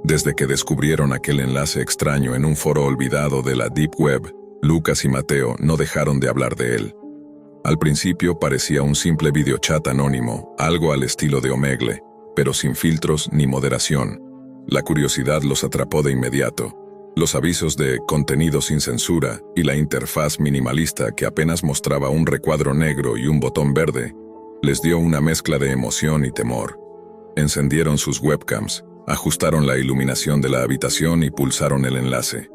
Desde que descubrieron aquel enlace extraño en un foro olvidado de la Deep Web, Lucas y Mateo no dejaron de hablar de él. Al principio parecía un simple videochat anónimo, algo al estilo de Omegle, pero sin filtros ni moderación. La curiosidad los atrapó de inmediato. Los avisos de contenido sin censura y la interfaz minimalista que apenas mostraba un recuadro negro y un botón verde, les dio una mezcla de emoción y temor. Encendieron sus webcams, ajustaron la iluminación de la habitación y pulsaron el enlace.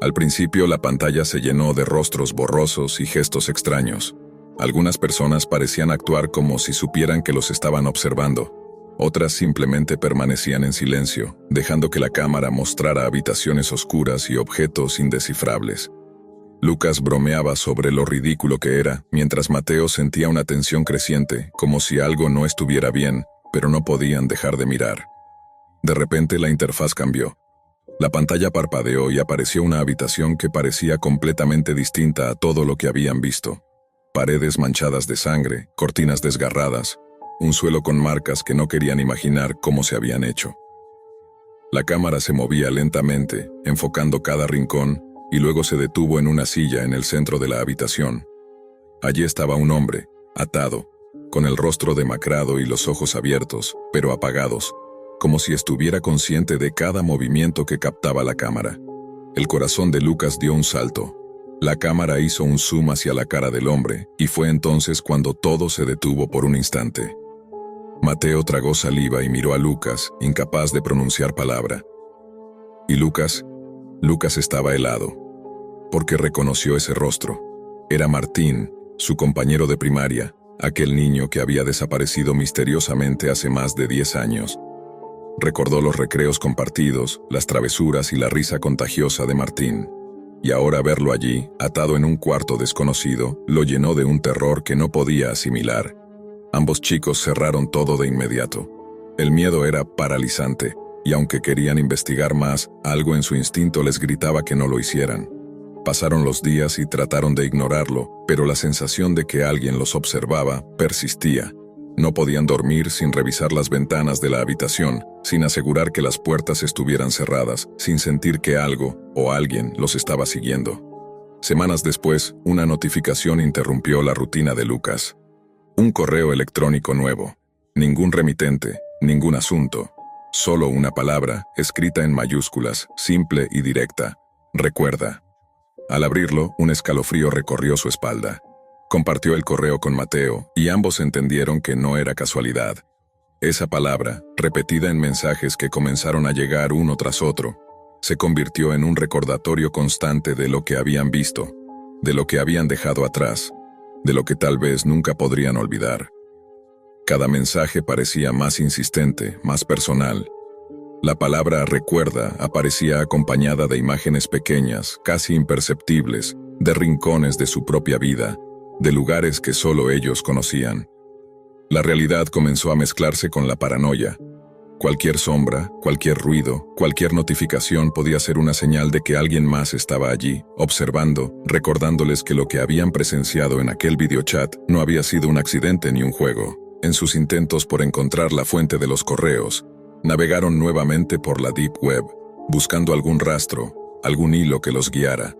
Al principio la pantalla se llenó de rostros borrosos y gestos extraños. Algunas personas parecían actuar como si supieran que los estaban observando. Otras simplemente permanecían en silencio, dejando que la cámara mostrara habitaciones oscuras y objetos indescifrables. Lucas bromeaba sobre lo ridículo que era, mientras Mateo sentía una tensión creciente, como si algo no estuviera bien, pero no podían dejar de mirar. De repente la interfaz cambió. La pantalla parpadeó y apareció una habitación que parecía completamente distinta a todo lo que habían visto. Paredes manchadas de sangre, cortinas desgarradas, un suelo con marcas que no querían imaginar cómo se habían hecho. La cámara se movía lentamente, enfocando cada rincón, y luego se detuvo en una silla en el centro de la habitación. Allí estaba un hombre, atado, con el rostro demacrado y los ojos abiertos, pero apagados, como si estuviera consciente de cada movimiento que captaba la cámara. El corazón de Lucas dio un salto. La cámara hizo un zoom hacia la cara del hombre, y fue entonces cuando todo se detuvo por un instante. Mateo tragó saliva y miró a Lucas, incapaz de pronunciar palabra. Y Lucas estaba helado, porque reconoció ese rostro. Era Martín, su compañero de primaria, aquel niño que había desaparecido misteriosamente hace más de 10 años. Recordó los recreos compartidos, las travesuras y la risa contagiosa de Martín. Y ahora verlo allí, atado en un cuarto desconocido, lo llenó de un terror que no podía asimilar. Ambos chicos cerraron todo de inmediato. El miedo era paralizante, y aunque querían investigar más, algo en su instinto les gritaba que no lo hicieran. Pasaron los días y trataron de ignorarlo, pero la sensación de que alguien los observaba persistía. No podían dormir sin revisar las ventanas de la habitación, sin asegurar que las puertas estuvieran cerradas, sin sentir que algo o alguien los estaba siguiendo. Semanas después, una notificación interrumpió la rutina de Lucas. Un correo electrónico nuevo. Ningún remitente, ningún asunto. Solo una palabra, escrita en mayúsculas, simple y directa. Recuerda. Al abrirlo, un escalofrío recorrió su espalda. Compartió el correo con Mateo, y ambos entendieron que no era casualidad. Esa palabra, repetida en mensajes que comenzaron a llegar uno tras otro, se convirtió en un recordatorio constante de lo que habían visto, de lo que habían dejado atrás, de lo que tal vez nunca podrían olvidar. Cada mensaje parecía más insistente, más personal. La palabra recuerda aparecía acompañada de imágenes pequeñas, casi imperceptibles, de rincones de su propia vida, de lugares que solo ellos conocían. La realidad comenzó a mezclarse con la paranoia. Cualquier sombra, cualquier ruido, cualquier notificación podía ser una señal de que alguien más estaba allí, observando, recordándoles que lo que habían presenciado en aquel videochat no había sido un accidente ni un juego. En sus intentos por encontrar la fuente de los correos, navegaron nuevamente por la Deep Web, buscando algún rastro, algún hilo que los guiara.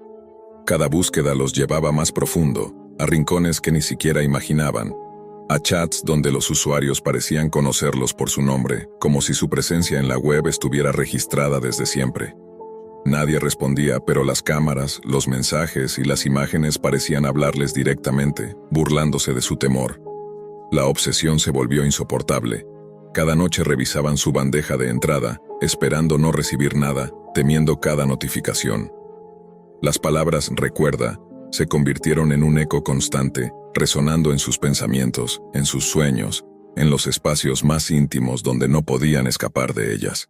Cada búsqueda los llevaba más profundo, a rincones que ni siquiera imaginaban, a chats donde los usuarios parecían conocerlos por su nombre, como si su presencia en la web estuviera registrada desde siempre. Nadie respondía, pero las cámaras, los mensajes y las imágenes parecían hablarles directamente, burlándose de su temor. La obsesión se volvió insoportable. Cada noche revisaban su bandeja de entrada, esperando no recibir nada, temiendo cada notificación. Las palabras "recuerda" se convirtieron en un eco constante, resonando en sus pensamientos, en sus sueños, en los espacios más íntimos donde no podían escapar de ellas.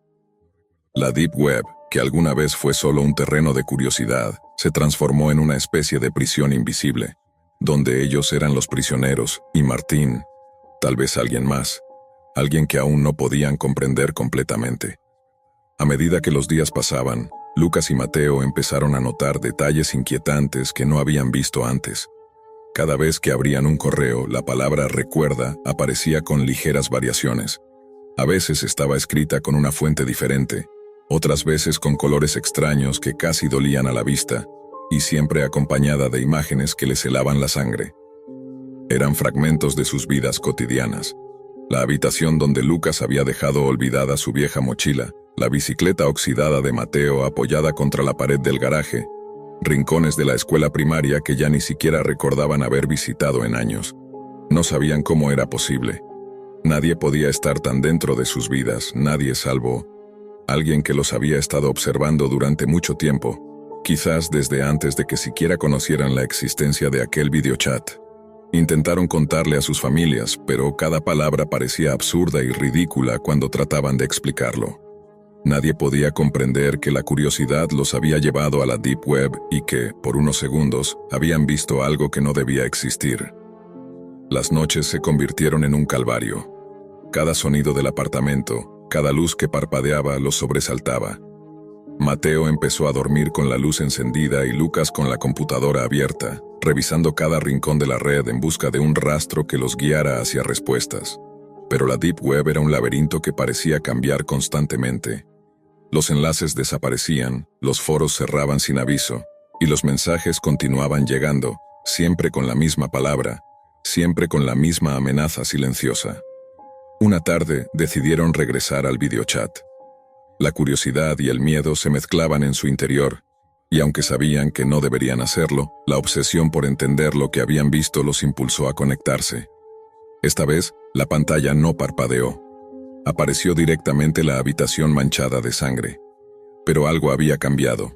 La Deep Web, que alguna vez fue solo un terreno de curiosidad, se transformó en una especie de prisión invisible, donde ellos eran los prisioneros, y Martín, tal vez alguien más, alguien que aún no podían comprender completamente. A medida que los días pasaban, Lucas y Mateo empezaron a notar detalles inquietantes que no habían visto antes. Cada vez que abrían un correo, la palabra "recuerda" aparecía con ligeras variaciones. A veces estaba escrita con una fuente diferente, otras veces con colores extraños que casi dolían a la vista, y siempre acompañada de imágenes que les helaban la sangre. Eran fragmentos de sus vidas cotidianas. La habitación donde Lucas había dejado olvidada su vieja mochila, la bicicleta oxidada de Mateo apoyada contra la pared del garaje, rincones de la escuela primaria que ya ni siquiera recordaban haber visitado en años. No sabían cómo era posible. Nadie podía estar tan dentro de sus vidas, nadie salvo alguien que los había estado observando durante mucho tiempo, quizás desde antes de que siquiera conocieran la existencia de aquel videochat. Intentaron contarle a sus familias, pero cada palabra parecía absurda y ridícula cuando trataban de explicarlo. Nadie podía comprender que la curiosidad los había llevado a la Deep Web y que, por unos segundos, habían visto algo que no debía existir. Las noches se convirtieron en un calvario. Cada sonido del apartamento, cada luz que parpadeaba los sobresaltaba. Mateo empezó a dormir con la luz encendida y Lucas con la computadora abierta, revisando cada rincón de la red en busca de un rastro que los guiara hacia respuestas. Pero la Deep Web era un laberinto que parecía cambiar constantemente. Los enlaces desaparecían, los foros cerraban sin aviso, y los mensajes continuaban llegando, siempre con la misma palabra, siempre con la misma amenaza silenciosa. Una tarde decidieron regresar al videochat. La curiosidad y el miedo se mezclaban en su interior, y aunque sabían que no deberían hacerlo, la obsesión por entender lo que habían visto los impulsó a conectarse. Esta vez, la pantalla no parpadeó. Apareció directamente la habitación manchada de sangre. Pero algo había cambiado.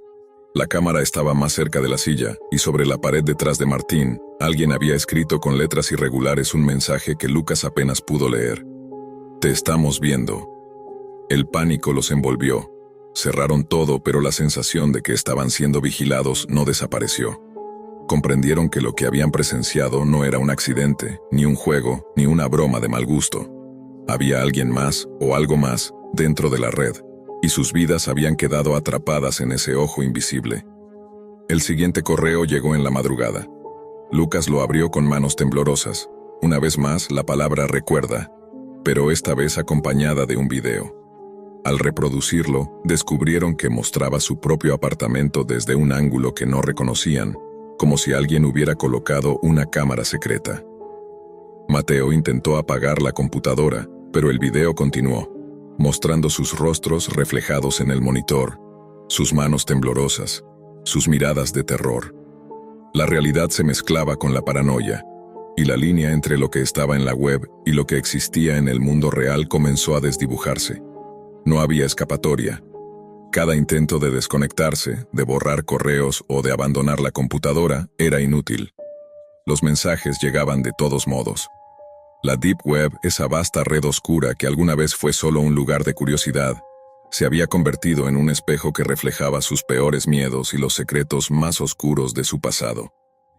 La cámara estaba más cerca de la silla, y sobre la pared detrás de Martín, alguien había escrito con letras irregulares un mensaje que Lucas apenas pudo leer. «Te estamos viendo». El pánico los envolvió. Cerraron todo, pero la sensación de que estaban siendo vigilados no desapareció. Comprendieron que lo que habían presenciado no era un accidente, ni un juego, ni una broma de mal gusto. Había alguien más, o algo más, dentro de la red, y sus vidas habían quedado atrapadas en ese ojo invisible. El siguiente correo llegó en la madrugada. Lucas lo abrió con manos temblorosas. Una vez más, la palabra recuerda, pero esta vez acompañada de un video. Al reproducirlo, descubrieron que mostraba su propio apartamento desde un ángulo que no reconocían, como si alguien hubiera colocado una cámara secreta. Mateo intentó apagar la computadora, pero el video continuó, mostrando sus rostros reflejados en el monitor, sus manos temblorosas, sus miradas de terror. La realidad se mezclaba con la paranoia, y la línea entre lo que estaba en la web y lo que existía en el mundo real comenzó a desdibujarse. No había escapatoria. Cada intento de desconectarse, de borrar correos o de abandonar la computadora era inútil. Los mensajes llegaban de todos modos. La Deep Web, esa vasta red oscura que alguna vez fue solo un lugar de curiosidad, se había convertido en un espejo que reflejaba sus peores miedos y los secretos más oscuros de su pasado.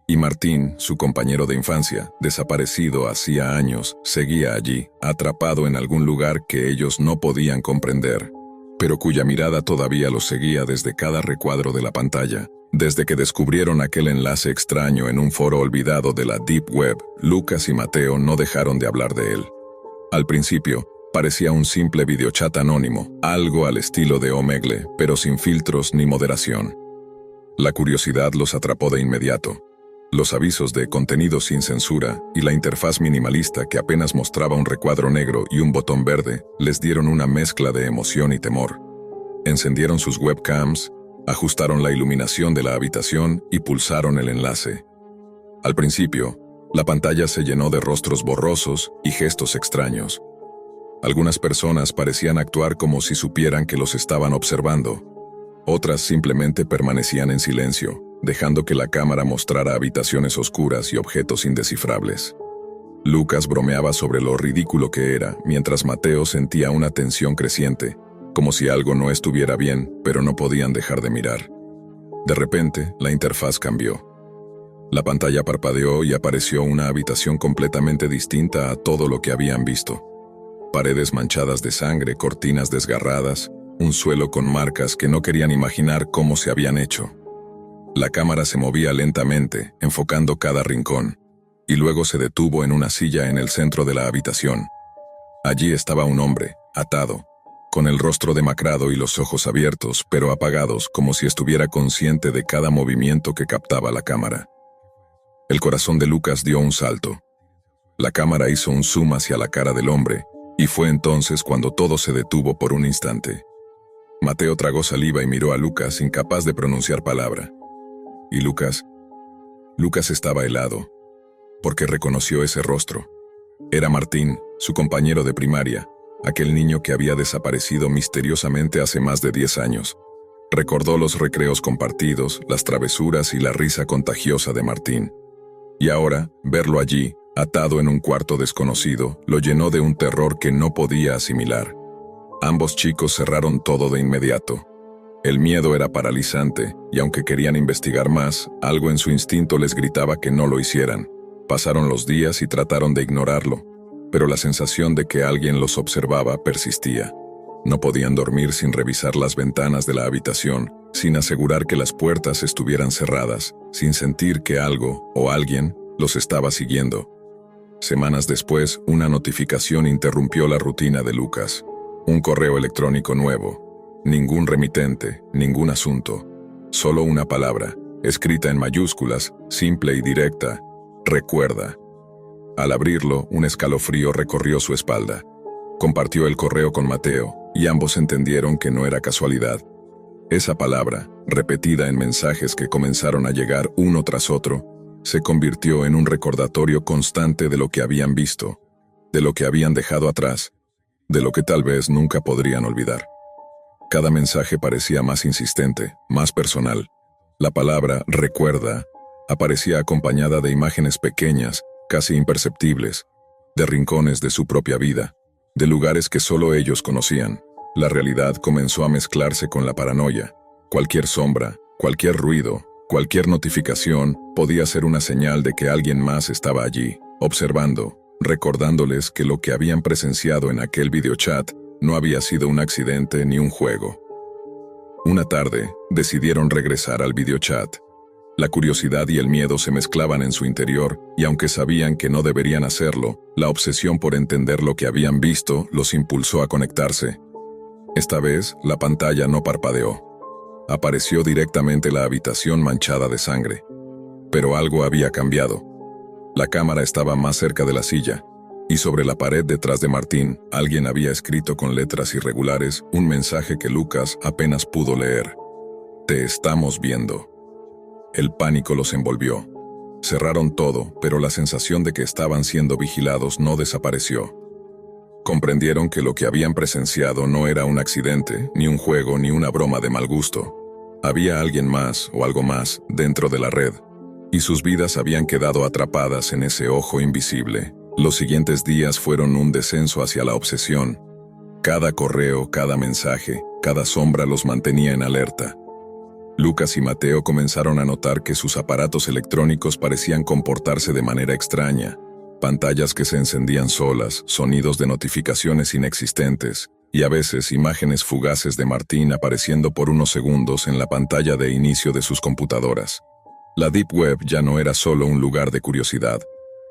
Y Martín, su compañero de infancia, desaparecido hacía años, seguía allí, atrapado en algún lugar que ellos no podían comprender, pero cuya mirada todavía los seguía desde cada recuadro de la pantalla. Desde que descubrieron aquel enlace extraño en un foro olvidado de la Deep Web, Lucas y Mateo no dejaron de hablar de él. Al principio, parecía un simple videochat anónimo, algo al estilo de Omegle, pero sin filtros ni moderación. La curiosidad los atrapó de inmediato. Los avisos de contenido sin censura y la interfaz minimalista que apenas mostraba un recuadro negro y un botón verde les dieron una mezcla de emoción y temor. Encendieron sus webcams, ajustaron la iluminación de la habitación y pulsaron el enlace. Al principio, la pantalla se llenó de rostros borrosos y gestos extraños. Algunas personas parecían actuar como si supieran que los estaban observando. Otras simplemente permanecían en silencio, dejando que la cámara mostrara habitaciones oscuras y objetos indescifrables. Lucas bromeaba sobre lo ridículo que era, mientras Mateo sentía una tensión creciente, como si algo no estuviera bien, pero no podían dejar de mirar. De repente, la interfaz cambió. La pantalla parpadeó y apareció una habitación completamente distinta a todo lo que habían visto. Paredes manchadas de sangre, cortinas desgarradas, un suelo con marcas que no querían imaginar cómo se habían hecho. La cámara se movía lentamente, enfocando cada rincón, y luego se detuvo en una silla en el centro de la habitación. Allí estaba un hombre, atado, con el rostro demacrado y los ojos abiertos, pero apagados, como si estuviera consciente de cada movimiento que captaba la cámara. El corazón de Lucas dio un salto. La cámara hizo un zoom hacia la cara del hombre, y fue entonces cuando todo se detuvo por un instante. Mateo tragó saliva y miró a Lucas, incapaz de pronunciar palabra. ¿Y Lucas? Lucas estaba helado, porque reconoció ese rostro. Era Martín, su compañero de primaria, aquel niño que había desaparecido misteriosamente hace más de 10 años. Recordó los recreos compartidos, las travesuras y la risa contagiosa de Martín. Y ahora, verlo allí, atado en un cuarto desconocido, lo llenó de un terror que no podía asimilar. Ambos chicos cerraron todo de inmediato. El miedo era paralizante, y aunque querían investigar más, algo en su instinto les gritaba que no lo hicieran. Pasaron los días y trataron de ignorarlo, pero la sensación de que alguien los observaba persistía. No podían dormir sin revisar las ventanas de la habitación, sin asegurar que las puertas estuvieran cerradas, sin sentir que algo o alguien los estaba siguiendo. Semanas después, una notificación interrumpió la rutina de Lucas. Un correo electrónico nuevo. Ningún remitente, ningún asunto. Solo una palabra, escrita en mayúsculas, simple y directa. Recuerda. Al abrirlo, un escalofrío recorrió su espalda. Compartió el correo con Mateo, y ambos entendieron que no era casualidad. Esa palabra, repetida en mensajes que comenzaron a llegar uno tras otro, se convirtió en un recordatorio constante de lo que habían visto, de lo que habían dejado atrás, de lo que tal vez nunca podrían olvidar. Cada mensaje parecía más insistente, más personal. La palabra «recuerda» aparecía acompañada de imágenes pequeñas, casi imperceptibles, de rincones de su propia vida, de lugares que solo ellos conocían. La realidad comenzó a mezclarse con la paranoia. Cualquier sombra, cualquier ruido, cualquier notificación podía ser una señal de que alguien más estaba allí, observando, recordándoles que lo que habían presenciado en aquel videochat no había sido un accidente ni un juego. Una tarde, decidieron regresar al videochat. La curiosidad y el miedo se mezclaban en su interior, y aunque sabían que no deberían hacerlo, la obsesión por entender lo que habían visto los impulsó a conectarse. Esta vez, la pantalla no parpadeó. Apareció directamente la habitación manchada de sangre. Pero algo había cambiado. La cámara estaba más cerca de la silla, y sobre la pared detrás de Martín, alguien había escrito con letras irregulares un mensaje que Lucas apenas pudo leer. «Te estamos viendo». El pánico los envolvió. Cerraron todo, pero la sensación de que estaban siendo vigilados no desapareció. Comprendieron que lo que habían presenciado no era un accidente, ni un juego, ni una broma de mal gusto. Había alguien más, o algo más, dentro de la red, y sus vidas habían quedado atrapadas en ese ojo invisible. Los siguientes días fueron un descenso hacia la obsesión. Cada correo, cada mensaje, cada sombra los mantenía en alerta. Lucas y Mateo comenzaron a notar que sus aparatos electrónicos parecían comportarse de manera extraña. Pantallas que se encendían solas, sonidos de notificaciones inexistentes, y a veces imágenes fugaces de Martín apareciendo por unos segundos en la pantalla de inicio de sus computadoras. La Deep Web ya no era solo un lugar de curiosidad.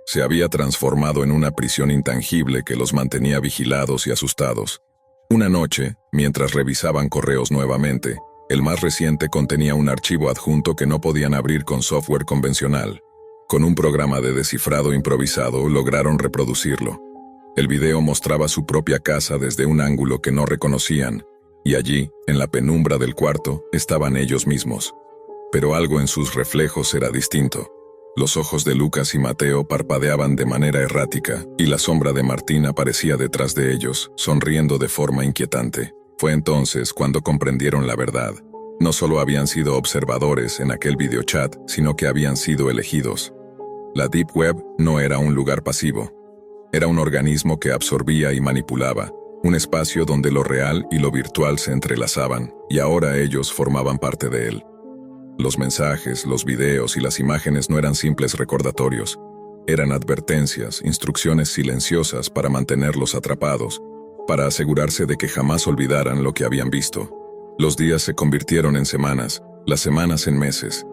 Se había transformado en una prisión intangible que los mantenía vigilados y asustados. Una noche, mientras revisaban correos nuevamente, el más reciente contenía un archivo adjunto que no podían abrir con software convencional. Con un programa de descifrado improvisado lograron reproducirlo. El video mostraba su propia casa desde un ángulo que no reconocían, y allí, en la penumbra del cuarto, estaban ellos mismos. Pero algo en sus reflejos era distinto. Los ojos de Lucas y Mateo parpadeaban de manera errática, y la sombra de Martín aparecía detrás de ellos, sonriendo de forma inquietante. Fue entonces cuando comprendieron la verdad. No solo habían sido observadores en aquel videochat, sino que habían sido elegidos. La Deep Web no era un lugar pasivo. Era un organismo que absorbía y manipulaba, un espacio donde lo real y lo virtual se entrelazaban, y ahora ellos formaban parte de él. Los mensajes, los videos y las imágenes no eran simples recordatorios. Eran advertencias, instrucciones silenciosas para mantenerlos atrapados, para asegurarse de que jamás olvidaran lo que habían visto. Los días se convirtieron en semanas, las semanas en meses.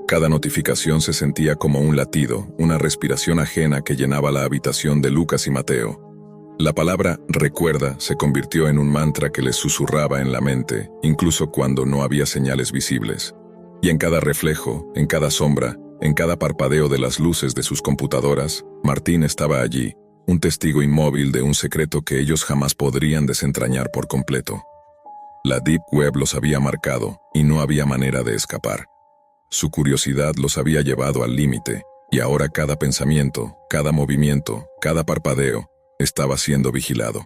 Cada notificación se sentía como un latido, una respiración ajena que llenaba la habitación de Lucas y Mateo. La palabra recuerda se convirtió en un mantra que les susurraba en la mente, incluso cuando no había señales visibles. Y en cada reflejo, en cada sombra, en cada parpadeo de las luces de sus computadoras, Martín estaba allí, un testigo inmóvil de un secreto que ellos jamás podrían desentrañar por completo. La Deep Web los había marcado y no había manera de escapar. Su curiosidad los había llevado al límite, y ahora cada pensamiento, cada movimiento, cada parpadeo, estaba siendo vigilado.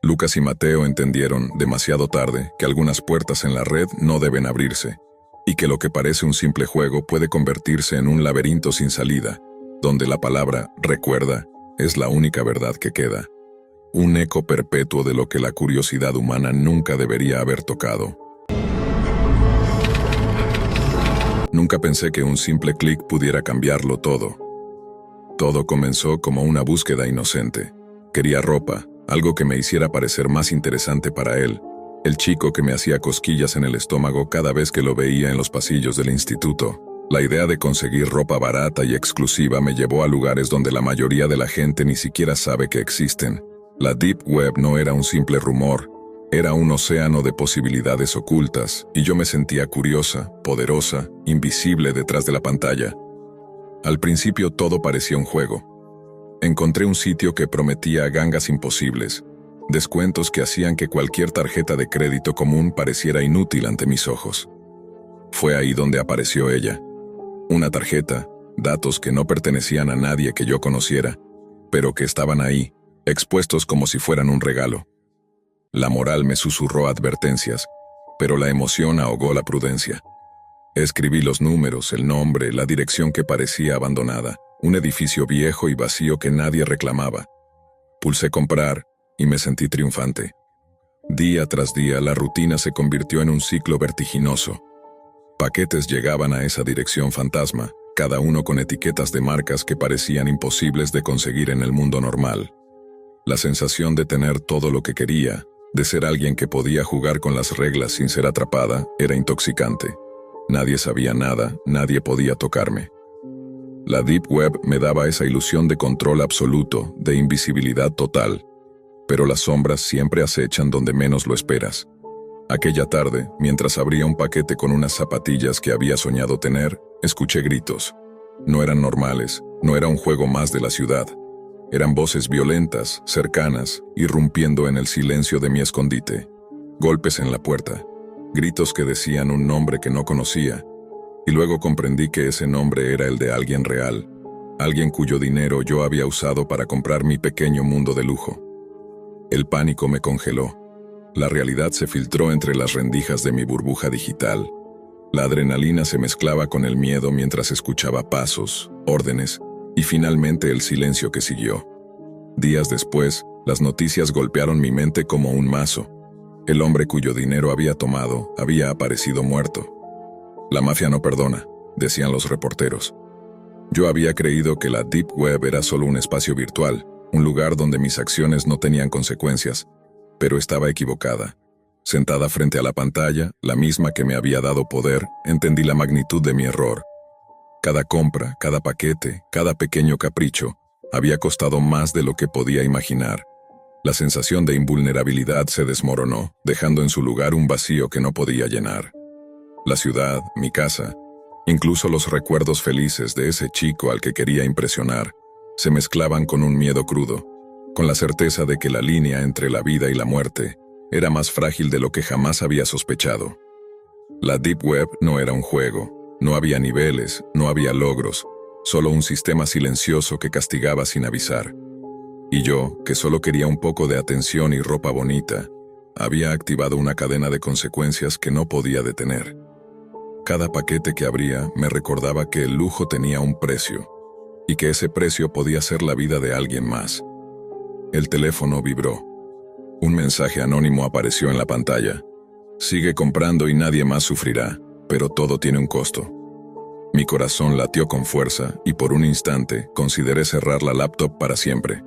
Lucas y Mateo entendieron, demasiado tarde, que algunas puertas en la red no deben abrirse, y que lo que parece un simple juego puede convertirse en un laberinto sin salida, donde la palabra recuerda es la única verdad que queda. Un eco perpetuo de lo que la curiosidad humana nunca debería haber tocado. Nunca pensé que un simple clic pudiera cambiarlo todo. Todo comenzó como una búsqueda inocente. Quería ropa, algo que me hiciera parecer más interesante para él, el chico que me hacía cosquillas en el estómago cada vez que lo veía en los pasillos del instituto. La idea de conseguir ropa barata y exclusiva me llevó a lugares donde la mayoría de la gente ni siquiera sabe que existen. La Deep Web no era un simple rumor, era un océano de posibilidades ocultas, y yo me sentía curiosa, poderosa, invisible detrás de la pantalla. Al principio todo parecía un juego. Encontré un sitio que prometía gangas imposibles, descuentos que hacían que cualquier tarjeta de crédito común pareciera inútil ante mis ojos. Fue ahí donde apareció ella. Una tarjeta, datos que no pertenecían a nadie que yo conociera, pero que estaban ahí, expuestos como si fueran un regalo. La moral me susurró advertencias, pero la emoción ahogó la prudencia. Escribí los números, el nombre, la dirección que parecía abandonada, un edificio viejo y vacío que nadie reclamaba. Pulsé comprar y me sentí triunfante. Día tras día la rutina se convirtió en un ciclo vertiginoso. Paquetes llegaban a esa dirección fantasma, cada uno con etiquetas de marcas que parecían imposibles de conseguir en el mundo normal. La sensación de tener todo lo que quería, de ser alguien que podía jugar con las reglas sin ser atrapada, era intoxicante. Nadie sabía nada, nadie podía tocarme. La Deep Web me daba esa ilusión de control absoluto, de invisibilidad total. Pero las sombras siempre acechan donde menos lo esperas. Aquella tarde, mientras abría un paquete con unas zapatillas que había soñado tener, escuché gritos. No eran normales, no era un juego más de la ciudad. Eran voces violentas, cercanas, irrumpiendo en el silencio de mi escondite. Golpes en la puerta, gritos que decían un nombre que no conocía. Y luego comprendí que ese nombre era el de alguien real, alguien cuyo dinero yo había usado para comprar mi pequeño mundo de lujo. El pánico me congeló. La realidad se filtró entre las rendijas de mi burbuja digital. La adrenalina se mezclaba con el miedo mientras escuchaba pasos, órdenes y finalmente el silencio que siguió. Días después, las noticias golpearon mi mente como un mazo. El hombre cuyo dinero había tomado había aparecido muerto. La mafia no perdona, decían los reporteros. Yo había creído que la Deep Web era solo un espacio virtual, un lugar donde mis acciones no tenían consecuencias, pero estaba equivocada. Sentada frente a la pantalla, la misma que me había dado poder, entendí la magnitud de mi error. Cada compra, cada paquete, cada pequeño capricho, había costado más de lo que podía imaginar. La sensación de invulnerabilidad se desmoronó, dejando en su lugar un vacío que no podía llenar. La ciudad, mi casa, incluso los recuerdos felices de ese chico al que quería impresionar, se mezclaban con un miedo crudo, con la certeza de que la línea entre la vida y la muerte era más frágil de lo que jamás había sospechado. La Deep Web no era un juego, no había niveles, no había logros, solo un sistema silencioso que castigaba sin avisar. Y yo, que solo quería un poco de atención y ropa bonita, había activado una cadena de consecuencias que no podía detener. Cada paquete que abría me recordaba que el lujo tenía un precio, y que ese precio podía ser la vida de alguien más. El teléfono vibró. Un mensaje anónimo apareció en la pantalla. Sigue comprando y nadie más sufrirá, pero todo tiene un costo. Mi corazón latió con fuerza y por un instante consideré cerrar la laptop para siempre.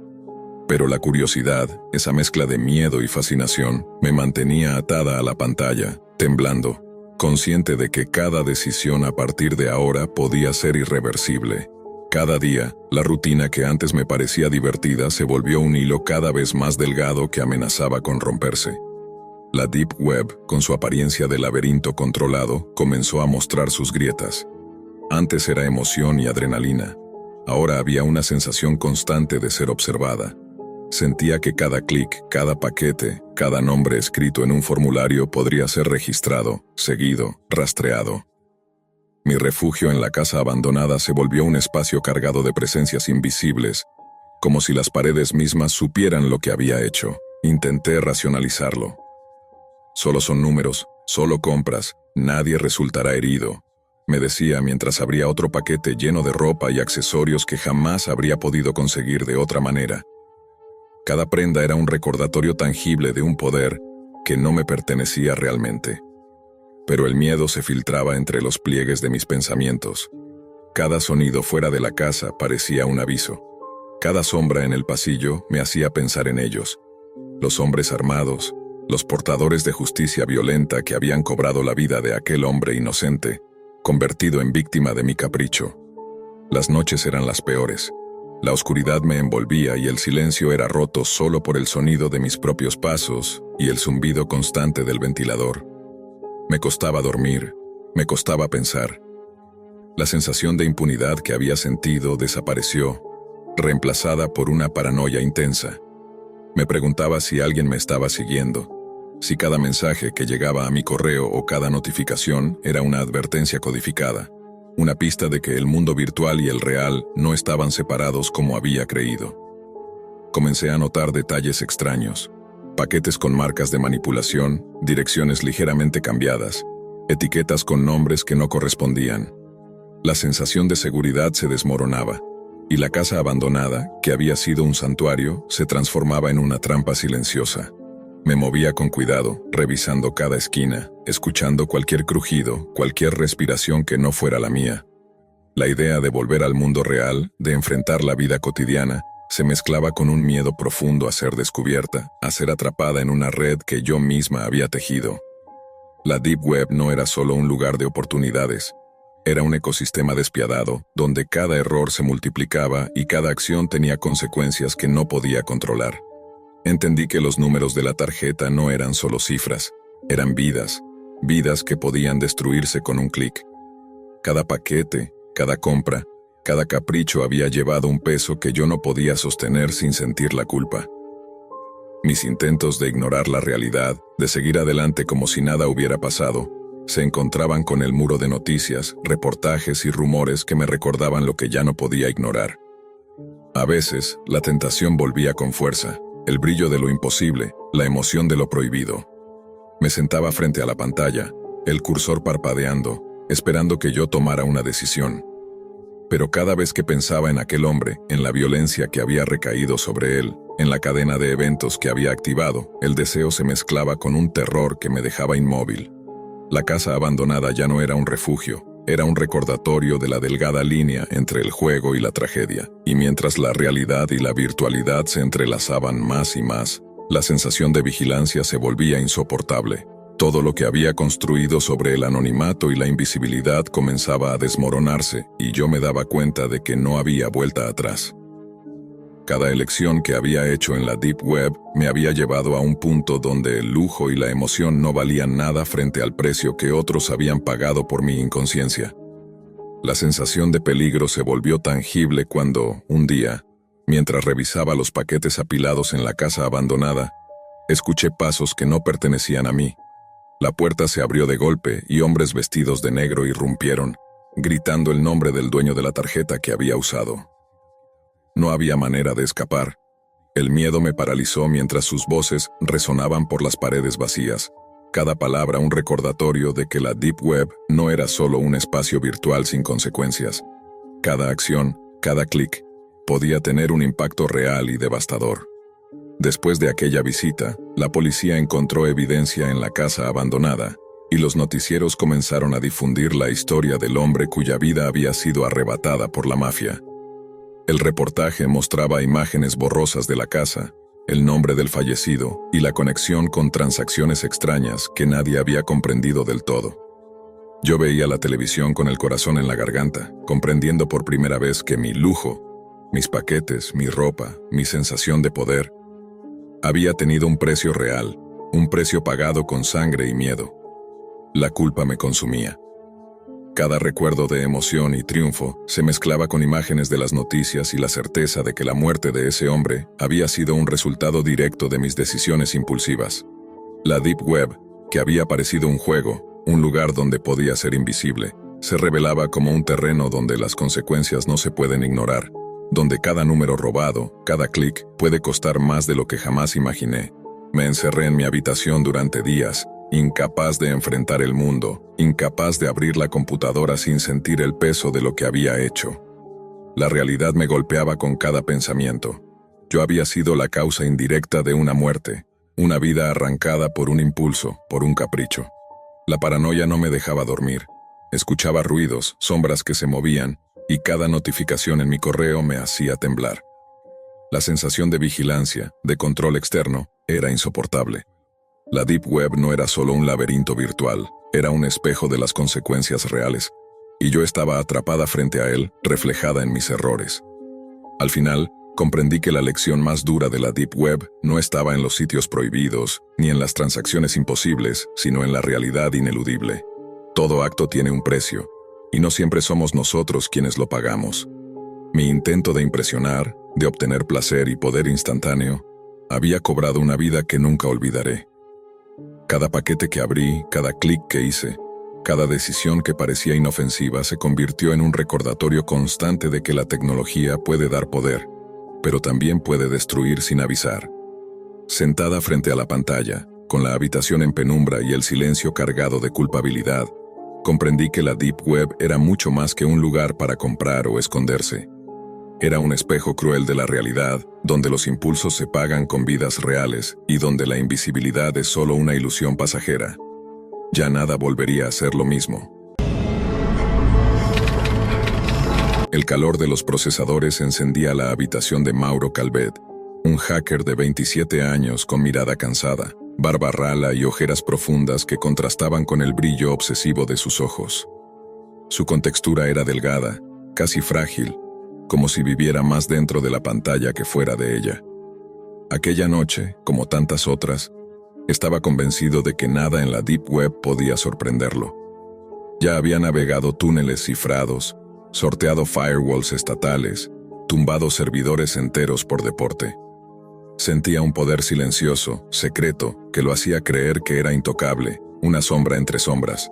Pero la curiosidad, esa mezcla de miedo y fascinación, me mantenía atada a la pantalla, temblando, consciente de que cada decisión a partir de ahora podía ser irreversible. Cada día, la rutina que antes me parecía divertida se volvió un hilo cada vez más delgado que amenazaba con romperse. La Deep Web, con su apariencia de laberinto controlado, comenzó a mostrar sus grietas. Antes era emoción y adrenalina. Ahora había una sensación constante de ser observada. Sentía que cada clic, cada paquete, cada nombre escrito en un formulario podría ser registrado, seguido, rastreado. Mi refugio en la casa abandonada se volvió un espacio cargado de presencias invisibles, como si las paredes mismas supieran lo que había hecho. Intenté racionalizarlo. Solo son números, solo compras, nadie resultará herido, me decía mientras abría otro paquete lleno de ropa y accesorios que jamás habría podido conseguir de otra manera. Cada prenda era un recordatorio tangible de un poder que no me pertenecía realmente. Pero el miedo se filtraba entre los pliegues de mis pensamientos. Cada sonido fuera de la casa parecía un aviso. Cada sombra en el pasillo me hacía pensar en ellos. Los hombres armados, los portadores de justicia violenta que habían cobrado la vida de aquel hombre inocente, convertido en víctima de mi capricho. Las noches eran las peores. La oscuridad me envolvía y el silencio era roto solo por el sonido de mis propios pasos y el zumbido constante del ventilador. Me costaba dormir, me costaba pensar. La sensación de impunidad que había sentido desapareció, reemplazada por una paranoia intensa. Me preguntaba si alguien me estaba siguiendo, si cada mensaje que llegaba a mi correo o cada notificación era una advertencia codificada, una pista de que el mundo virtual y el real no estaban separados como había creído. Comencé a notar detalles extraños, paquetes con marcas de manipulación, direcciones ligeramente cambiadas, etiquetas con nombres que no correspondían. La sensación de seguridad se desmoronaba, y la casa abandonada, que había sido un santuario, se transformaba en una trampa silenciosa. Me movía con cuidado, revisando cada esquina, escuchando cualquier crujido, cualquier respiración que no fuera la mía. La idea de volver al mundo real, de enfrentar la vida cotidiana, se mezclaba con un miedo profundo a ser descubierta, a ser atrapada en una red que yo misma había tejido. La Deep Web no era solo un lugar de oportunidades, era un ecosistema despiadado, donde cada error se multiplicaba y cada acción tenía consecuencias que no podía controlar. Entendí que los números de la tarjeta no eran solo cifras, eran vidas, vidas que podían destruirse con un clic. Cada paquete, cada compra, cada capricho había llevado un peso que yo no podía sostener sin sentir la culpa. Mis intentos de ignorar la realidad, de seguir adelante como si nada hubiera pasado, se encontraban con el muro de noticias, reportajes y rumores que me recordaban lo que ya no podía ignorar. A veces, la tentación volvía con fuerza. El brillo de lo imposible, la emoción de lo prohibido. Me sentaba frente a la pantalla, el cursor parpadeando, esperando que yo tomara una decisión. Pero cada vez que pensaba en aquel hombre, en la violencia que había recaído sobre él, en la cadena de eventos que había activado, el deseo se mezclaba con un terror que me dejaba inmóvil. La casa abandonada ya no era un refugio, era un recordatorio de la delgada línea entre el juego y la tragedia, y mientras la realidad y la virtualidad se entrelazaban más y más, la sensación de vigilancia se volvía insoportable. Todo lo que había construido sobre el anonimato y la invisibilidad comenzaba a desmoronarse, y yo me daba cuenta de que no había vuelta atrás. Cada elección que había hecho en la Deep Web me había llevado a un punto donde el lujo y la emoción no valían nada frente al precio que otros habían pagado por mi inconsciencia. La sensación de peligro se volvió tangible cuando, un día, mientras revisaba los paquetes apilados en la casa abandonada, escuché pasos que no pertenecían a mí. La puerta se abrió de golpe y hombres vestidos de negro irrumpieron, gritando el nombre del dueño de la tarjeta que había usado. No había manera de escapar. El miedo me paralizó mientras sus voces resonaban por las paredes vacías, cada palabra un recordatorio de que la Deep Web no era solo un espacio virtual sin consecuencias. Cada acción, cada clic, podía tener un impacto real y devastador. Después de aquella visita, la policía encontró evidencia en la casa abandonada, y los noticieros comenzaron a difundir la historia del hombre cuya vida había sido arrebatada por la mafia. El reportaje mostraba imágenes borrosas de la casa, el nombre del fallecido y la conexión con transacciones extrañas que nadie había comprendido del todo. Yo veía la televisión con el corazón en la garganta, comprendiendo por primera vez que mi lujo, mis paquetes, mi ropa, mi sensación de poder, había tenido un precio real, un precio pagado con sangre y miedo. La culpa me consumía. Cada recuerdo de emoción y triunfo se mezclaba con imágenes de las noticias y la certeza de que la muerte de ese hombre había sido un resultado directo de mis decisiones impulsivas. La Deep Web, que había parecido un juego, un lugar donde podía ser invisible, se revelaba como un terreno donde las consecuencias no se pueden ignorar, donde cada número robado, cada clic, puede costar más de lo que jamás imaginé. Me encerré en mi habitación durante días, incapaz de enfrentar el mundo, incapaz de abrir la computadora sin sentir el peso de lo que había hecho. La realidad me golpeaba con cada pensamiento. Yo había sido la causa indirecta de una muerte, una vida arrancada por un impulso, por un capricho. La paranoia no me dejaba dormir. Escuchaba ruidos, sombras que se movían, y cada notificación en mi correo me hacía temblar. La sensación de vigilancia, de control externo, era insoportable. La Deep Web no era solo un laberinto virtual, era un espejo de las consecuencias reales, y yo estaba atrapada frente a él, reflejada en mis errores. Al final, comprendí que la lección más dura de la Deep Web no estaba en los sitios prohibidos, ni en las transacciones imposibles, sino en la realidad ineludible. Todo acto tiene un precio, y no siempre somos nosotros quienes lo pagamos. Mi intento de impresionar, de obtener placer y poder instantáneo, había cobrado una vida que nunca olvidaré. Cada paquete que abrí, cada clic que hice, cada decisión que parecía inofensiva se convirtió en un recordatorio constante de que la tecnología puede dar poder, pero también puede destruir sin avisar. Sentada frente a la pantalla, con la habitación en penumbra y el silencio cargado de culpabilidad, comprendí que la Deep Web era mucho más que un lugar para comprar o esconderse. Era un espejo cruel de la realidad, donde los impulsos se pagan con vidas reales y donde la invisibilidad es solo una ilusión pasajera. Ya nada volvería a ser lo mismo. El calor de los procesadores encendía la habitación de Mauro Calvet, un hacker de 27 años con mirada cansada, barba rala y ojeras profundas que contrastaban con el brillo obsesivo de sus ojos. Su contextura era delgada, casi frágil, como si viviera más dentro de la pantalla que fuera de ella. Aquella noche, como tantas otras, estaba convencido de que nada en la Deep Web podía sorprenderlo. Ya había navegado túneles cifrados, sorteado firewalls estatales, tumbado servidores enteros por deporte. Sentía un poder silencioso, secreto, que lo hacía creer que era intocable, una sombra entre sombras.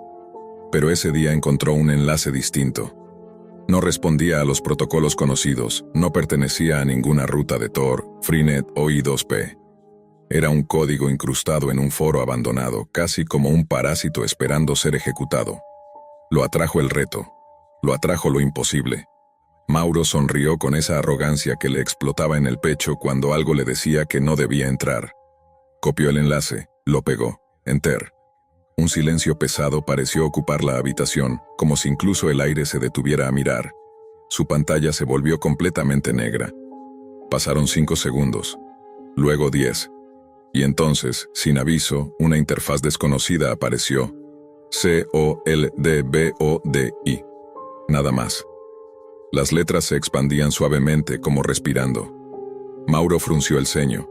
Pero ese día encontró un enlace distinto. No respondía a los protocolos conocidos, no pertenecía a ninguna ruta de Tor, Freenet o I2P. Era un código incrustado en un foro abandonado, casi como un parásito esperando ser ejecutado. Lo atrajo el reto. Lo atrajo lo imposible. Mauro sonrió con esa arrogancia que le explotaba en el pecho cuando algo le decía que no debía entrar. Copió el enlace, lo pegó. Enter. Un silencio pesado pareció ocupar la habitación, como si incluso el aire se detuviera a mirar. Su pantalla se volvió completamente negra. Pasaron 5 segundos. Luego 10. Y entonces, sin aviso, una interfaz desconocida apareció. COLDBODI. Nada más. Las letras se expandían suavemente como respirando. Mauro frunció el ceño.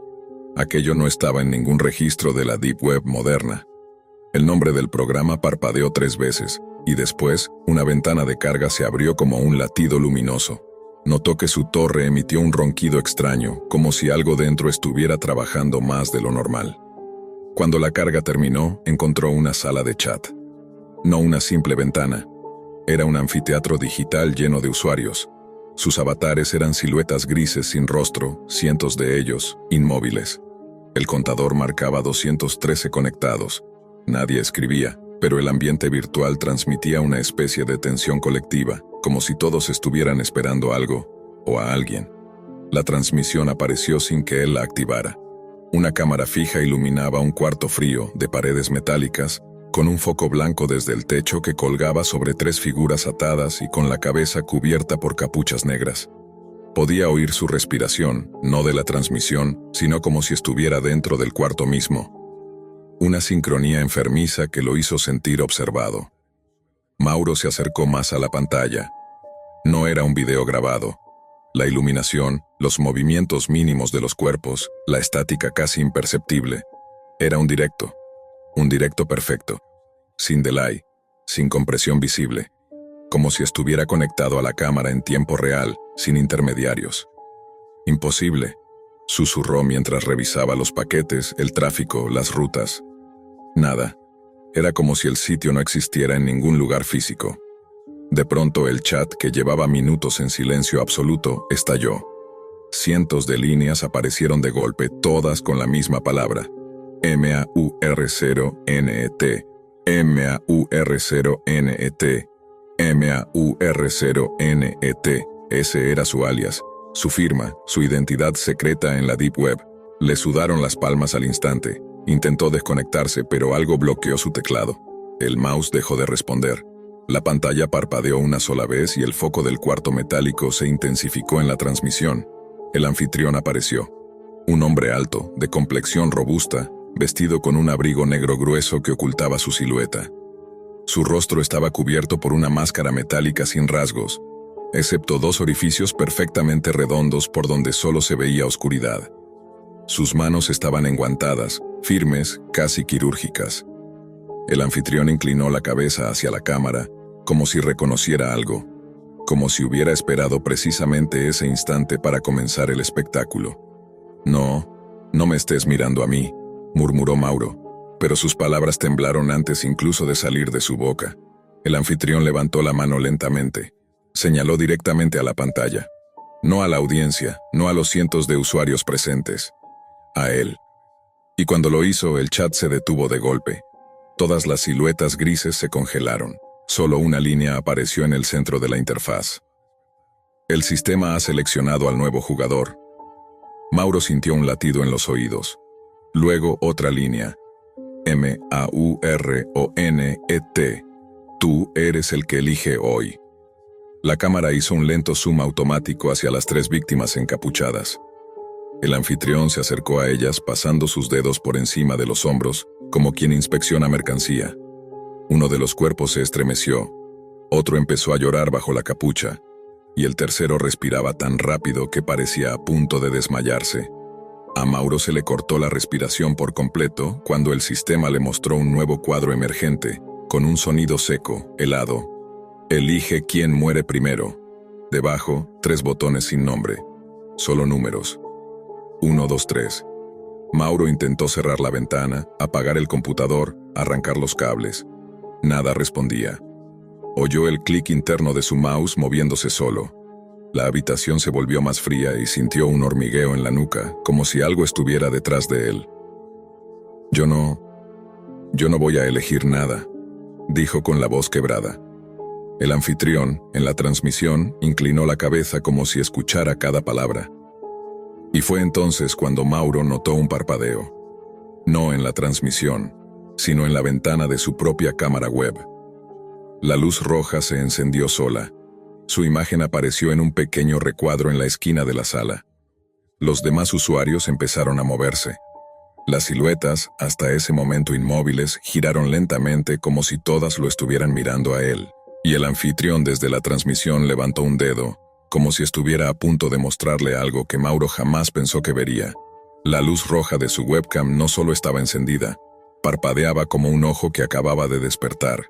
Aquello no estaba en ningún registro de la Deep Web moderna. El nombre del programa parpadeó 3 veces, y después, una ventana de carga se abrió como un latido luminoso. Notó que su torre emitió un ronquido extraño, como si algo dentro estuviera trabajando más de lo normal. Cuando la carga terminó, encontró una sala de chat. No una simple ventana. Era un anfiteatro digital lleno de usuarios. Sus avatares eran siluetas grises sin rostro, cientos de ellos, inmóviles. El contador marcaba 213 conectados. Nadie escribía, pero el ambiente virtual transmitía una especie de tensión colectiva, como si todos estuvieran esperando algo, o a alguien. La transmisión apareció sin que él la activara. Una cámara fija iluminaba un cuarto frío, de paredes metálicas, con un foco blanco desde el techo que colgaba sobre 3 figuras atadas y con la cabeza cubierta por capuchas negras. Podía oír su respiración, no de la transmisión, sino como si estuviera dentro del cuarto mismo. Una sincronía enfermiza que lo hizo sentir observado. Mauro se acercó más a la pantalla. No era un video grabado. La iluminación, los movimientos mínimos de los cuerpos, la estática casi imperceptible. Era un directo perfecto, sin delay, sin compresión visible, como si estuviera conectado a la cámara en tiempo real, sin intermediarios. Imposible, susurró mientras revisaba los paquetes, el tráfico, las rutas. Nada. Era como si el sitio no existiera en ningún lugar físico. De pronto el chat, que llevaba minutos en silencio absoluto, estalló. Cientos de líneas aparecieron de golpe, todas con la misma palabra. MAUR0NET, MAUR0NET, MAUR0NET. Ese era su alias, su firma, su identidad secreta en la Deep Web. Le sudaron las palmas al instante. Intentó desconectarse, pero algo bloqueó su teclado. El mouse dejó de responder. La pantalla parpadeó una sola vez y el foco del cuarto metálico se intensificó en la transmisión. El anfitrión apareció. Un hombre alto, de complexión robusta, vestido con un abrigo negro grueso que ocultaba su silueta. Su rostro estaba cubierto por una máscara metálica sin rasgos, excepto dos orificios perfectamente redondos por donde solo se veía oscuridad. Sus manos estaban enguantadas, firmes, casi quirúrgicas. El anfitrión inclinó la cabeza hacia la cámara, como si reconociera algo, como si hubiera esperado precisamente ese instante para comenzar el espectáculo. No me estés mirando a mí, murmuró Mauro, pero sus palabras temblaron antes incluso de salir de su boca. El anfitrión levantó la mano lentamente, señaló directamente a la pantalla, no a la audiencia, no a los cientos de usuarios presentes, a él. Y cuando lo hizo, el chat se detuvo de golpe. Todas las siluetas grises se congelaron. Solo una línea apareció en el centro de la interfaz. El sistema ha seleccionado al nuevo jugador. Mauro sintió un latido en los oídos. Luego otra línea. MAURONET. Tú eres el que elige hoy. La cámara hizo un lento zoom automático hacia las 3 víctimas encapuchadas. El anfitrión se acercó a ellas pasando sus dedos por encima de los hombros, como quien inspecciona mercancía. Uno de los cuerpos se estremeció, otro empezó a llorar bajo la capucha, y el tercero respiraba tan rápido que parecía a punto de desmayarse. A Mauro se le cortó la respiración por completo cuando el sistema le mostró un nuevo cuadro emergente, con un sonido seco, helado. Elige quién muere primero. Debajo, 3 botones sin nombre, solo números. 1, 2, 3. Mauro intentó cerrar la ventana, apagar el computador, arrancar los cables. Nada respondía. Oyó el clic interno de su mouse moviéndose solo. La habitación se volvió más fría y sintió un hormigueo en la nuca, como si algo estuviera detrás de él. Yo no voy a elegir nada, dijo con la voz quebrada. El anfitrión, en la transmisión, inclinó la cabeza como si escuchara cada palabra. Y fue entonces cuando Mauro notó un parpadeo. No en la transmisión, sino en la ventana de su propia cámara web. La luz roja se encendió sola. Su imagen apareció en un pequeño recuadro en la esquina de la sala. Los demás usuarios empezaron a moverse. Las siluetas, hasta ese momento inmóviles, giraron lentamente como si todas lo estuvieran mirando a él. Y el anfitrión desde la transmisión levantó un dedo, como si estuviera a punto de mostrarle algo que Mauro jamás pensó que vería. La luz roja de su webcam no solo estaba encendida, parpadeaba como un ojo que acababa de despertar.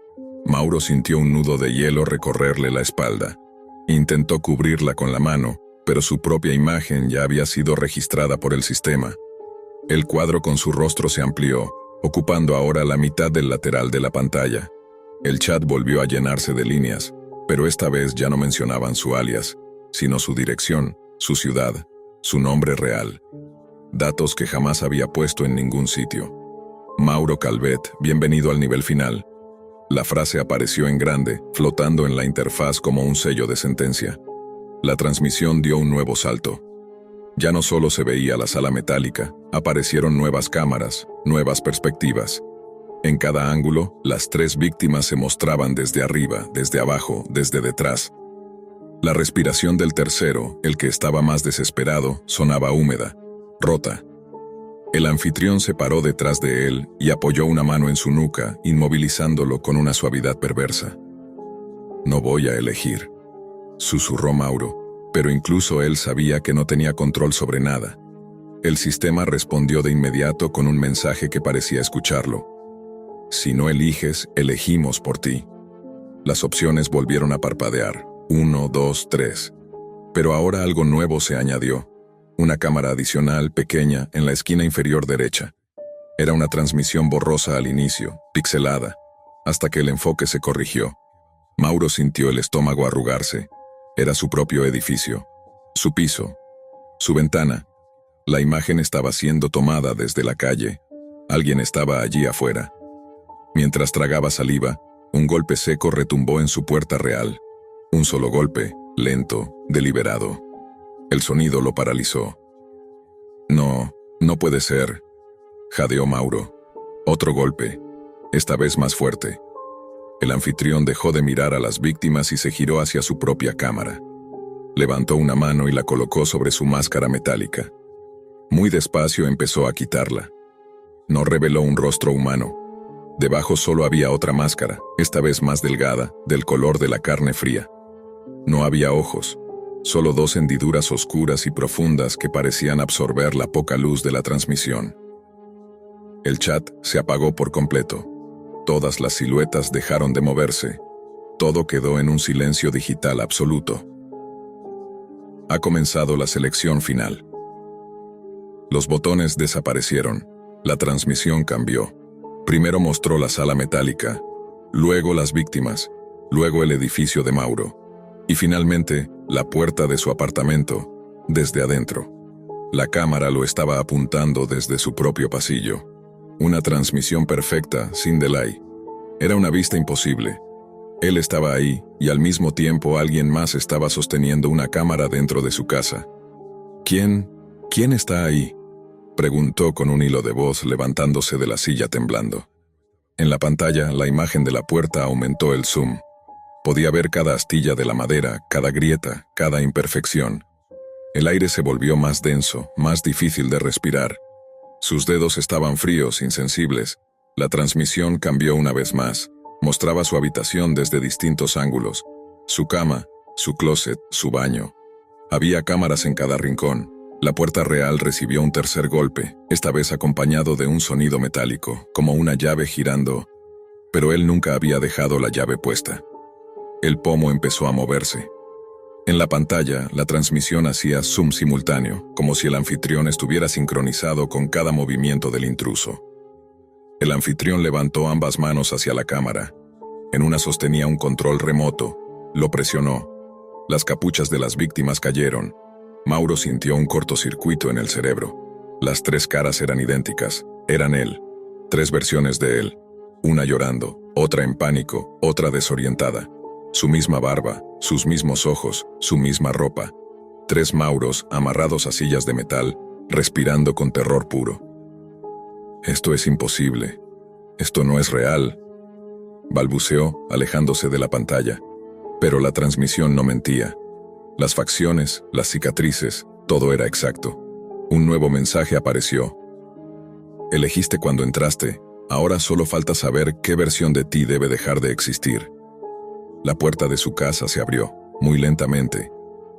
Mauro sintió un nudo de hielo recorrerle la espalda. Intentó cubrirla con la mano, pero su propia imagen ya había sido registrada por el sistema. El cuadro con su rostro se amplió, ocupando ahora la mitad del lateral de la pantalla. El chat volvió a llenarse de líneas, pero esta vez ya no mencionaban su alias, sino su dirección, su ciudad, su nombre real. Datos que jamás había puesto en ningún sitio. Mauro Calvet, bienvenido al nivel final. La frase apareció en grande, flotando en la interfaz como un sello de sentencia. La transmisión dio un nuevo salto. Ya no solo se veía la sala metálica, aparecieron nuevas cámaras, nuevas perspectivas. En cada ángulo, las 3 víctimas se mostraban desde arriba, desde abajo, desde detrás. La respiración del tercero, el que estaba más desesperado, sonaba húmeda, rota. El anfitrión se paró detrás de él y apoyó una mano en su nuca, inmovilizándolo con una suavidad perversa. No voy a elegir, susurró Mauro, pero incluso él sabía que no tenía control sobre nada. El sistema respondió de inmediato con un mensaje que parecía escucharlo. Si no eliges, elegimos por ti. Las opciones volvieron a parpadear. 1, 2, 3. Pero ahora algo nuevo se añadió. Una cámara adicional, pequeña, en la esquina inferior derecha. Era una transmisión borrosa al inicio, pixelada, hasta que el enfoque se corrigió. Mauro sintió el estómago arrugarse. Era su propio edificio, su piso, su ventana. La imagen estaba siendo tomada desde la calle. Alguien estaba allí afuera. Mientras tragaba saliva, un golpe seco retumbó en su puerta real. Un solo golpe, lento, deliberado. El sonido lo paralizó. No, no puede ser, jadeó Mauro. Otro golpe, esta vez más fuerte. El anfitrión dejó de mirar a las víctimas y se giró hacia su propia cámara. Levantó una mano y la colocó sobre su máscara metálica. Muy despacio empezó a quitarla. No reveló un rostro humano. Debajo solo había otra máscara, esta vez más delgada, del color de la carne fría. No había ojos, solo dos hendiduras oscuras y profundas que parecían absorber la poca luz de la transmisión. El chat se apagó por completo. Todas las siluetas dejaron de moverse. Todo quedó en un silencio digital absoluto. Ha comenzado la selección final. Los botones desaparecieron. La transmisión cambió. Primero mostró la sala metálica, luego las víctimas, luego el edificio de Mauro, y finalmente la puerta de su apartamento, desde adentro. La cámara lo estaba apuntando desde su propio pasillo. Una transmisión perfecta, sin delay. Era una vista imposible. Él estaba ahí, y al mismo tiempo alguien más estaba sosteniendo una cámara dentro de su casa. ¿Quién está ahí?, preguntó con un hilo de voz levantándose de la silla temblando. En la pantalla, la imagen de la puerta aumentó el zoom. Podía ver cada astilla de la madera, cada grieta, cada imperfección. El aire se volvió más denso, más difícil de respirar. Sus dedos estaban fríos, insensibles. La transmisión cambió una vez más. Mostraba su habitación desde distintos ángulos. Su cama, su closet, su baño. Había cámaras en cada rincón. La puerta real recibió un tercer golpe, esta vez acompañado de un sonido metálico, como una llave girando, pero él nunca había dejado la llave puesta. El pomo empezó a moverse. En la pantalla, la transmisión hacía zoom simultáneo, como si el anfitrión estuviera sincronizado con cada movimiento del intruso. El anfitrión levantó ambas manos hacia la cámara. En una sostenía un control remoto. Lo presionó. Las capuchas de las víctimas cayeron. Mauro sintió un cortocircuito en el cerebro. Las tres caras eran idénticas. Eran él. Tres versiones de él. Una llorando, otra en pánico, otra desorientada. Su misma barba, sus mismos ojos, su misma ropa. Tres Mauros amarrados a sillas de metal, respirando con terror puro. Esto es imposible. Esto no es real, balbuceó, alejándose de la pantalla. Pero la transmisión no mentía. Las facciones, las cicatrices, todo era exacto. Un nuevo mensaje apareció. Elegiste cuando entraste, ahora solo falta saber qué versión de ti debe dejar de existir. La puerta de su casa se abrió, muy lentamente.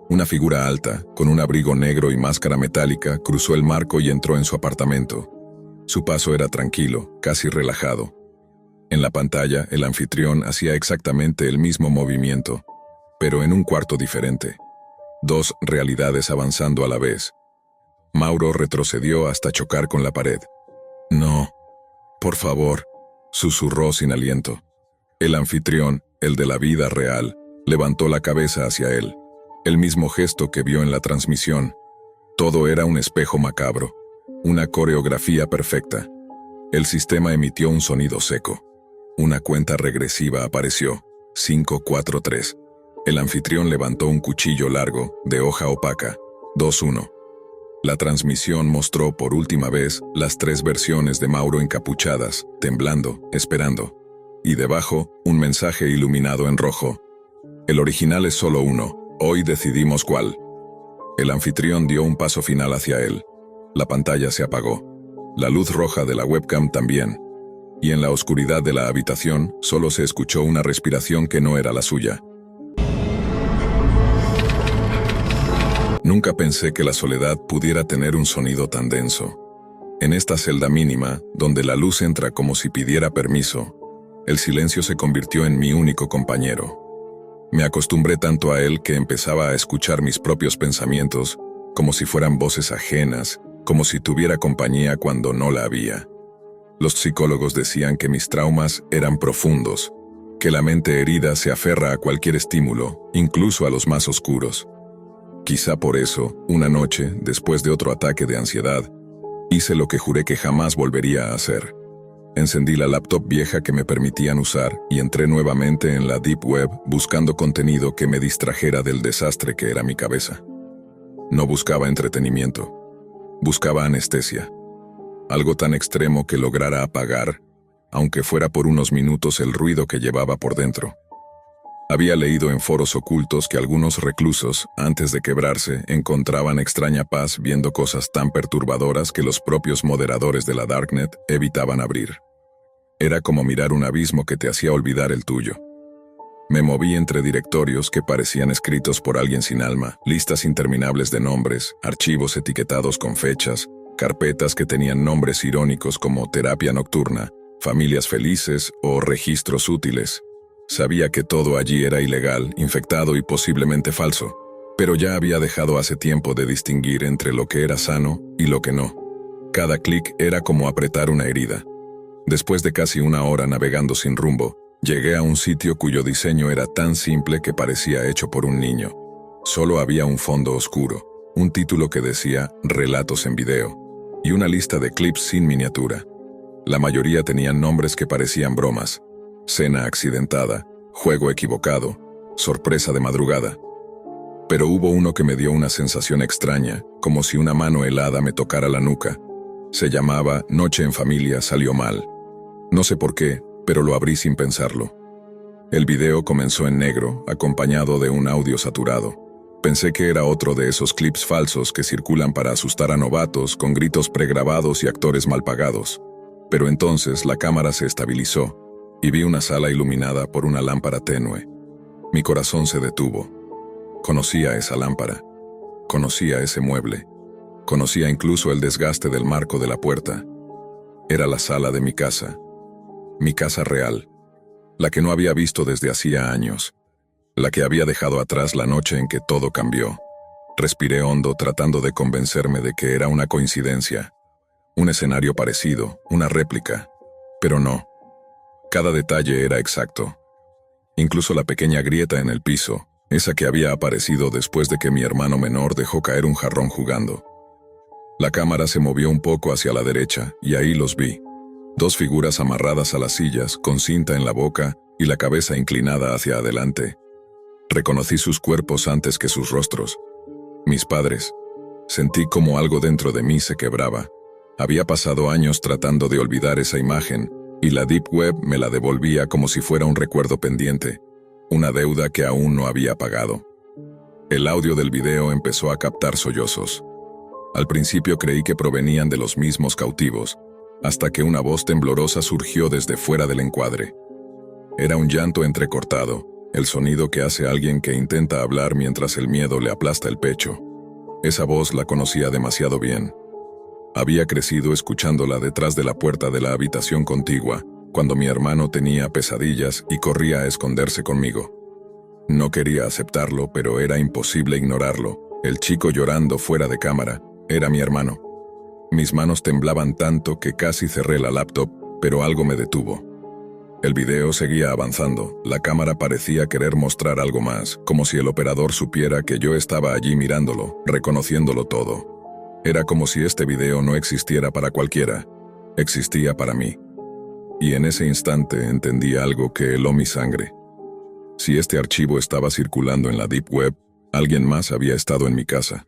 Una figura alta, con un abrigo negro y máscara metálica, cruzó el marco y entró en su apartamento. Su paso era tranquilo, casi relajado. En la pantalla, el anfitrión hacía exactamente el mismo movimiento, pero en un cuarto diferente. Dos realidades avanzando a la vez. Mauro retrocedió hasta chocar con la pared. No, por favor, susurró sin aliento. El anfitrión, el de la vida real, levantó la cabeza hacia él. El mismo gesto que vio en la transmisión. Todo era un espejo macabro, una coreografía perfecta. El sistema emitió un sonido seco. Una cuenta regresiva apareció. 5, 4, 3. El anfitrión levantó un cuchillo largo, de hoja opaca. 2, 1. La transmisión mostró por última vez las tres versiones de Mauro encapuchadas, temblando, esperando. Y debajo, un mensaje iluminado en rojo. El original es solo uno, hoy decidimos cuál. El anfitrión dio un paso final hacia él. La pantalla se apagó. La luz roja de la webcam también. Y en la oscuridad de la habitación, solo se escuchó una respiración que no era la suya. Nunca pensé que la soledad pudiera tener un sonido tan denso. En esta celda mínima, donde la luz entra como si pidiera permiso, el silencio se convirtió en mi único compañero. Me acostumbré tanto a él que empezaba a escuchar mis propios pensamientos como si fueran voces ajenas, como si tuviera compañía cuando no la había. Los psicólogos decían que mis traumas eran profundos, que la mente herida se aferra a cualquier estímulo, incluso a los más oscuros. Quizá por eso, una noche, después de otro ataque de ansiedad, hice lo que juré que jamás volvería a hacer. Encendí la laptop vieja que me permitían usar y entré nuevamente en la Deep Web buscando contenido que me distrajera del desastre que era mi cabeza. No buscaba entretenimiento. Buscaba anestesia. Algo tan extremo que lograra apagar, aunque fuera por unos minutos, el ruido que llevaba por dentro. Había leído en foros ocultos que algunos reclusos, antes de quebrarse, encontraban extraña paz viendo cosas tan perturbadoras que los propios moderadores de la Darknet evitaban abrir. Era como mirar un abismo que te hacía olvidar el tuyo. Me moví entre directorios que parecían escritos por alguien sin alma, listas interminables de nombres, archivos etiquetados con fechas, carpetas que tenían nombres irónicos como terapia nocturna, familias felices o registros útiles. Sabía que todo allí era ilegal, infectado y posiblemente falso, pero ya había dejado hace tiempo de distinguir entre lo que era sano y lo que no. Cada clic era como apretar una herida. Después de casi una hora navegando sin rumbo, llegué a un sitio cuyo diseño era tan simple que parecía hecho por un niño. Solo había un fondo oscuro, un título que decía «Relatos en video» y una lista de clips sin miniatura. La mayoría tenían nombres que parecían bromas: cena accidentada, juego equivocado, sorpresa de madrugada. Pero hubo uno que me dio una sensación extraña, como si una mano helada me tocara la nuca. Se llamaba «Noche en familia salió mal». No sé por qué, pero lo abrí sin pensarlo. El video comenzó en negro, acompañado de un audio saturado. Pensé que era otro de esos clips falsos que circulan para asustar a novatos, con gritos pregrabados y actores mal pagados. Pero entonces la cámara se estabilizó, y vi una sala iluminada por una lámpara tenue. Mi corazón se detuvo. Conocía esa lámpara. Conocía ese mueble. Conocía incluso el desgaste del marco de la puerta. Era la sala de mi casa. Mi casa real. La que no había visto desde hacía años. La que había dejado atrás la noche en que todo cambió. Respiré hondo tratando de convencerme de que era una coincidencia. Un escenario parecido, una réplica. Pero no. Cada detalle era exacto. Incluso la pequeña grieta en el piso, esa que había aparecido después de que mi hermano menor dejó caer un jarrón jugando. La cámara se movió un poco hacia la derecha, y ahí los vi. Dos figuras amarradas a las sillas, con cinta en la boca y la cabeza inclinada hacia adelante. Reconocí sus cuerpos antes que sus rostros. Mis padres. Sentí como algo dentro de mí se quebraba. Había pasado años tratando de olvidar esa imagen, y la Deep Web me la devolvía como si fuera un recuerdo pendiente, una deuda que aún no había pagado. El audio del video empezó a captar sollozos. Al principio creí que provenían de los mismos cautivos, hasta que una voz temblorosa surgió desde fuera del encuadre. Era un llanto entrecortado, el sonido que hace alguien que intenta hablar mientras el miedo le aplasta el pecho. Esa voz la conocía demasiado bien. Había crecido escuchándola detrás de la puerta de la habitación contigua, cuando mi hermano tenía pesadillas y corría a esconderse conmigo. No quería aceptarlo, pero era imposible ignorarlo. El chico llorando fuera de cámara era mi hermano. Mis manos temblaban tanto que casi cerré la laptop, pero algo me detuvo. El video seguía avanzando, la cámara parecía querer mostrar algo más, como si el operador supiera que yo estaba allí mirándolo, reconociéndolo todo. Era como si este video no existiera para cualquiera, existía para mí. Y en ese instante entendí algo que heló mi sangre. Si este archivo estaba circulando en la Deep Web, alguien más había estado en mi casa.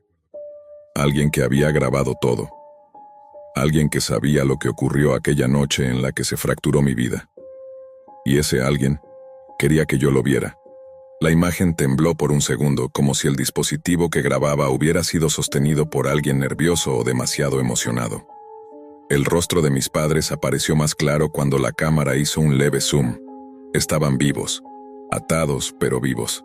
Alguien que había grabado todo. Alguien que sabía lo que ocurrió aquella noche en la que se fracturó mi vida. Y ese alguien quería que yo lo viera. La imagen tembló por un segundo, como si el dispositivo que grababa hubiera sido sostenido por alguien nervioso o demasiado emocionado. El rostro de mis padres apareció más claro cuando la cámara hizo un leve zoom. Estaban vivos, atados pero vivos.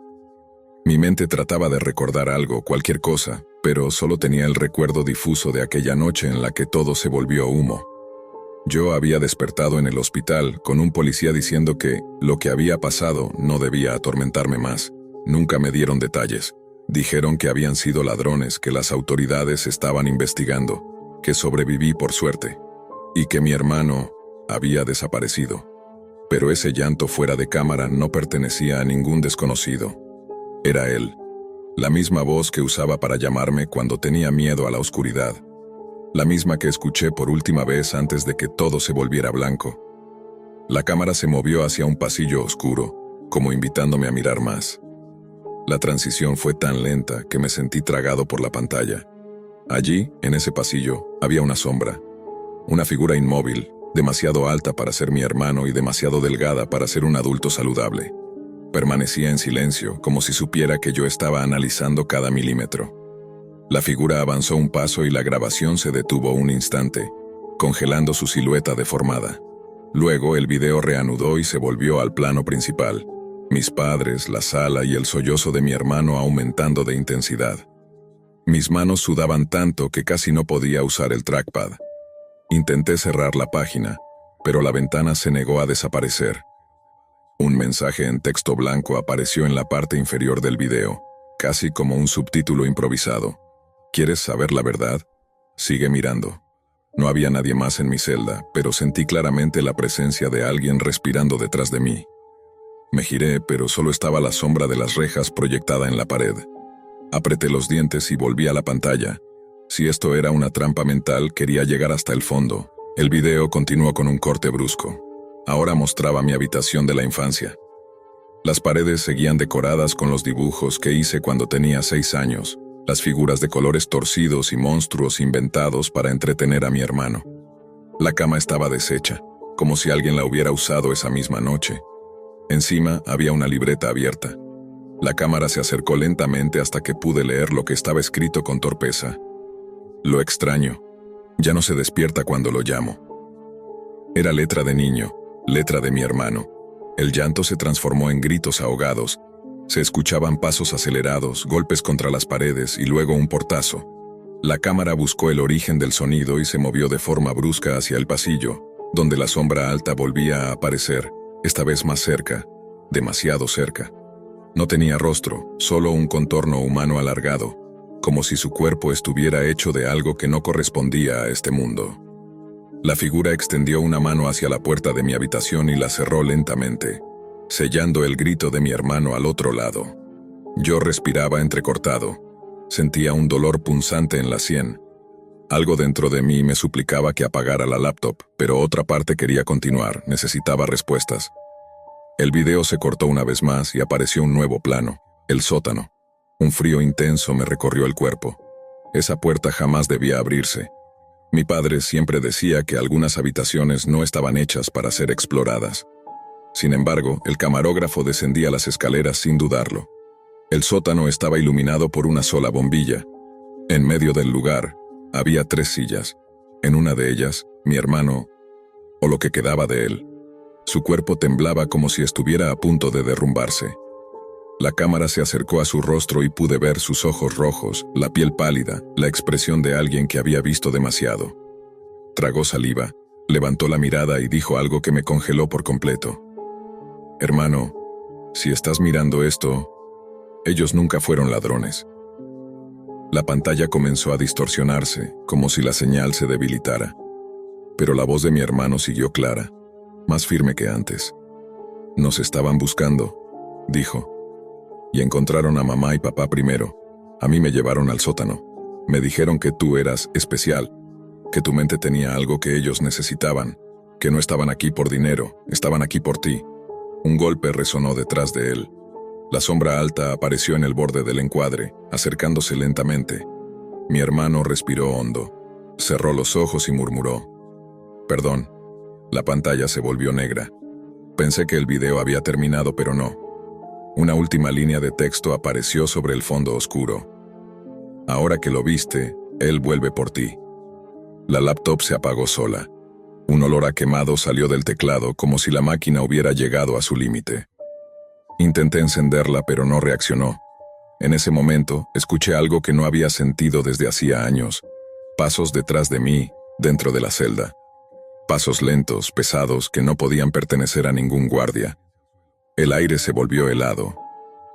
Mi mente trataba de recordar algo, cualquier cosa, pero solo tenía el recuerdo difuso de aquella noche en la que todo se volvió humo. Yo había despertado en el hospital con un policía diciendo que lo que había pasado no debía atormentarme más. Nunca me dieron detalles. Dijeron que habían sido ladrones, que las autoridades estaban investigando, que sobreviví por suerte, y que mi hermano había desaparecido. Pero ese llanto fuera de cámara no pertenecía a ningún desconocido. Era él, la misma voz que usaba para llamarme cuando tenía miedo a la oscuridad, la misma que escuché por última vez antes de que todo se volviera blanco. La cámara se movió hacia un pasillo oscuro, como invitándome a mirar más. La transición fue tan lenta que me sentí tragado por la pantalla. Allí, en ese pasillo, había una sombra, una figura inmóvil, demasiado alta para ser mi hermano y demasiado delgada para ser un adulto saludable. Permanecía en silencio, como si supiera que yo estaba analizando cada milímetro. La figura avanzó un paso y la grabación se detuvo un instante, congelando su silueta deformada. Luego el video reanudó y se volvió al plano principal. Mis padres, la sala y el sollozo de mi hermano aumentando de intensidad. Mis manos sudaban tanto que casi no podía usar el trackpad. Intenté cerrar la página, pero la ventana se negó a desaparecer. Un mensaje en texto blanco apareció en la parte inferior del video, casi como un subtítulo improvisado. ¿Quieres saber la verdad? Sigue mirando. No había nadie más en mi celda, pero sentí claramente la presencia de alguien respirando detrás de mí. Me giré, pero solo estaba la sombra de las rejas proyectada en la pared. Apreté los dientes y volví a la pantalla. Si esto era una trampa mental, quería llegar hasta el fondo. El video continuó con un corte brusco. Ahora mostraba mi habitación de la infancia. Las paredes seguían decoradas con los dibujos que hice cuando tenía 6 años, las figuras de colores torcidos y monstruos inventados para entretener a mi hermano. La cama estaba deshecha, como si alguien la hubiera usado esa misma noche. Encima había una libreta abierta. La cámara se acercó lentamente hasta que pude leer lo que estaba escrito con torpeza. Lo extraño. Ya no se despierta cuando lo llamo. Era letra de niño, letra de mi hermano. El llanto se transformó en gritos ahogados. Se escuchaban pasos acelerados, golpes contra las paredes y luego un portazo. La cámara buscó el origen del sonido y se movió de forma brusca hacia el pasillo, donde la sombra alta volvía a aparecer, esta vez más cerca, demasiado cerca. No tenía rostro, solo un contorno humano alargado, como si su cuerpo estuviera hecho de algo que no correspondía a este mundo. La figura extendió una mano hacia la puerta de mi habitación y la cerró lentamente, sellando el grito de mi hermano al otro lado. Yo respiraba entrecortado. Sentía un dolor punzante en la sien. Algo dentro de mí me suplicaba que apagara la laptop, pero otra parte quería continuar, necesitaba respuestas. El video se cortó una vez más y apareció un nuevo plano, el sótano. Un frío intenso me recorrió el cuerpo. Esa puerta jamás debía abrirse. Mi padre siempre decía que algunas habitaciones no estaban hechas para ser exploradas. Sin embargo, el camarógrafo descendía las escaleras sin dudarlo. El sótano estaba iluminado por una sola bombilla. En medio del lugar, había 3 sillas. En una de ellas, mi hermano, o lo que quedaba de él. Su cuerpo temblaba como si estuviera a punto de derrumbarse. La cámara se acercó a su rostro y pude ver sus ojos rojos, la piel pálida, la expresión de alguien que había visto demasiado. Tragó saliva, levantó la mirada y dijo algo que me congeló por completo. Hermano, si estás mirando esto, ellos nunca fueron ladrones. La pantalla comenzó a distorsionarse, como si la señal se debilitara. Pero la voz de mi hermano siguió clara, más firme que antes. Nos estaban buscando, dijo. Y encontraron a mamá y papá primero. A mí me llevaron al sótano. Me dijeron que tú eras especial, que tu mente tenía algo que ellos necesitaban, que no estaban aquí por dinero, estaban aquí por ti. Un golpe resonó detrás de él. La sombra alta apareció en el borde del encuadre, acercándose lentamente. Mi hermano respiró hondo. Cerró los ojos y murmuró. Perdón. La pantalla se volvió negra. Pensé que el video había terminado, pero no. Una última línea de texto apareció sobre el fondo oscuro. Ahora que lo viste, él vuelve por ti. La laptop se apagó sola. Un olor a quemado salió del teclado como si la máquina hubiera llegado a su límite. Intenté encenderla, pero no reaccionó. En ese momento, escuché algo que no había sentido desde hacía años. Pasos detrás de mí, dentro de la celda. Pasos lentos, pesados, que no podían pertenecer a ningún guardia. El aire se volvió helado.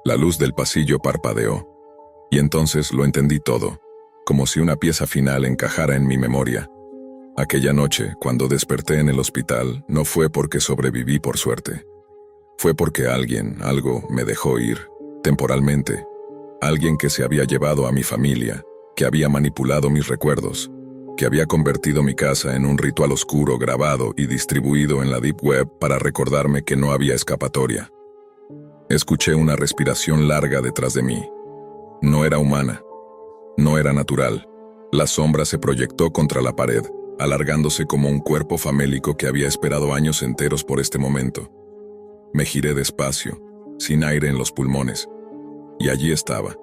La luz del pasillo parpadeó. Y entonces lo entendí todo, como si una pieza final encajara en mi memoria. Aquella noche, cuando desperté en el hospital, no fue porque sobreviví por suerte. Fue porque alguien, algo, me dejó ir, temporalmente. Alguien que se había llevado a mi familia, que había manipulado mis recuerdos, que había convertido mi casa en un ritual oscuro grabado y distribuido en la Deep Web para recordarme que no había escapatoria. Escuché una respiración larga detrás de mí. No era humana. No era natural. La sombra se proyectó contra la pared, alargándose como un cuerpo famélico que había esperado años enteros por este momento. Me giré despacio, sin aire en los pulmones. Y allí estaba,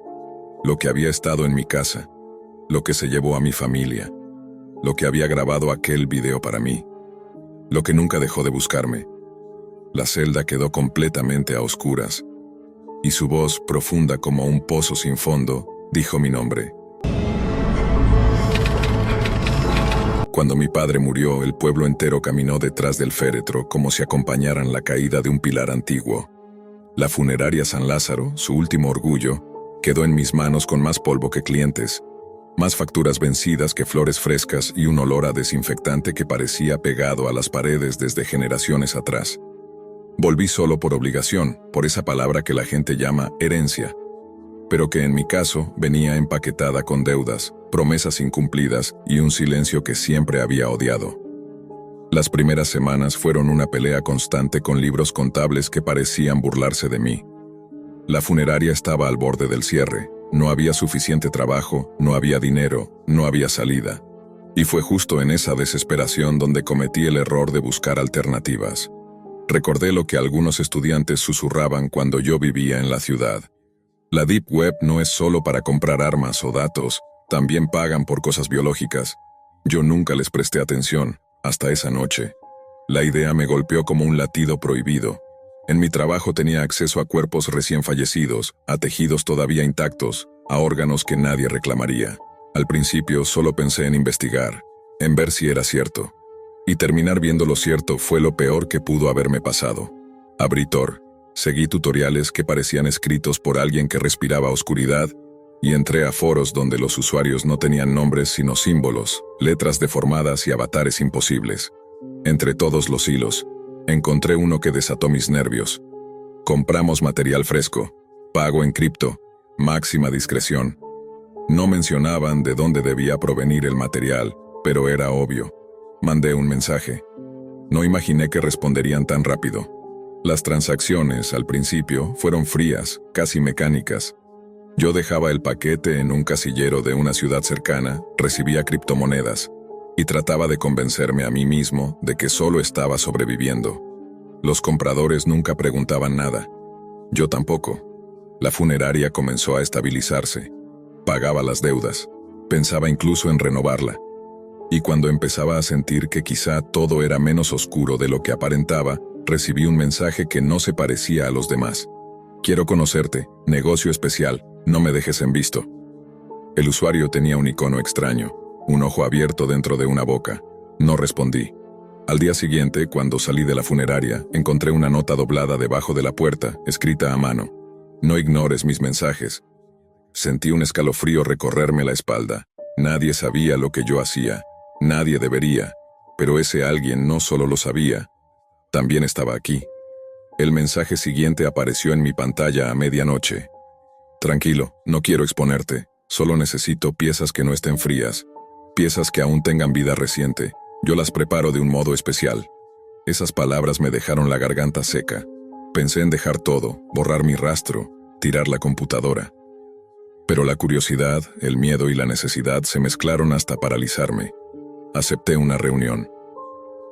lo que había estado en mi casa, lo que se llevó a mi familia, lo que había grabado aquel video para mí, lo que nunca dejó de buscarme. La celda quedó completamente a oscuras, y su voz, profunda como un pozo sin fondo, dijo mi nombre. Cuando mi padre murió, el pueblo entero caminó detrás del féretro como si acompañaran la caída de un pilar antiguo. La funeraria San Lázaro, su último orgullo, quedó en mis manos con más polvo que clientes, más facturas vencidas que flores frescas y un olor a desinfectante que parecía pegado a las paredes desde generaciones atrás. Volví solo por obligación, por esa palabra que la gente llama herencia, pero que en mi caso venía empaquetada con deudas, promesas incumplidas y un silencio que siempre había odiado. Las primeras semanas fueron una pelea constante con libros contables que parecían burlarse de mí. La funeraria estaba al borde del cierre, no había suficiente trabajo, no había dinero, no había salida. Y fue justo en esa desesperación donde cometí el error de buscar alternativas. Recordé lo que algunos estudiantes susurraban cuando yo vivía en la ciudad. La Deep Web no es solo para comprar armas o datos, también pagan por cosas biológicas. Yo nunca les presté atención, hasta esa noche. La idea me golpeó como un latido prohibido. En mi trabajo tenía acceso a cuerpos recién fallecidos, a tejidos todavía intactos, a órganos que nadie reclamaría. Al principio solo pensé en investigar, en ver si era cierto. Y terminar viendo lo cierto fue lo peor que pudo haberme pasado. Abrí Tor. Seguí tutoriales que parecían escritos por alguien que respiraba oscuridad y entré a foros donde los usuarios no tenían nombres sino símbolos, letras deformadas y avatares imposibles. Entre todos los hilos, encontré uno que desató mis nervios. Compramos material fresco, pago en cripto, máxima discreción. No mencionaban de dónde debía provenir el material, pero era obvio. Mandé un mensaje. No imaginé que responderían tan rápido. Las transacciones, al principio, fueron frías, casi mecánicas. Yo dejaba el paquete en un casillero de una ciudad cercana, recibía criptomonedas, y trataba de convencerme a mí mismo de que solo estaba sobreviviendo. Los compradores nunca preguntaban nada. Yo tampoco. La funeraria comenzó a estabilizarse. Pagaba las deudas. Pensaba incluso en renovarla. Y cuando empezaba a sentir que quizá todo era menos oscuro de lo que aparentaba, recibí un mensaje que no se parecía a los demás. Quiero conocerte, negocio especial, no me dejes en visto. El usuario tenía un icono extraño, un ojo abierto dentro de una boca. No respondí. Al día siguiente, cuando salí de la funeraria, encontré una nota doblada debajo de la puerta, escrita a mano. No ignores mis mensajes. Sentí un escalofrío recorrerme la espalda. Nadie sabía lo que yo hacía. Nadie debería. Pero ese alguien no solo lo sabía, también estaba aquí. El mensaje siguiente apareció en mi pantalla a medianoche. Tranquilo, no quiero exponerte. Solo necesito piezas que no estén frías. Piezas que aún tengan vida reciente. Yo las preparo de un modo especial. Esas palabras me dejaron la garganta seca. Pensé en dejar todo, borrar mi rastro, tirar la computadora. Pero la curiosidad, el miedo y la necesidad se mezclaron hasta paralizarme. Acepté una reunión.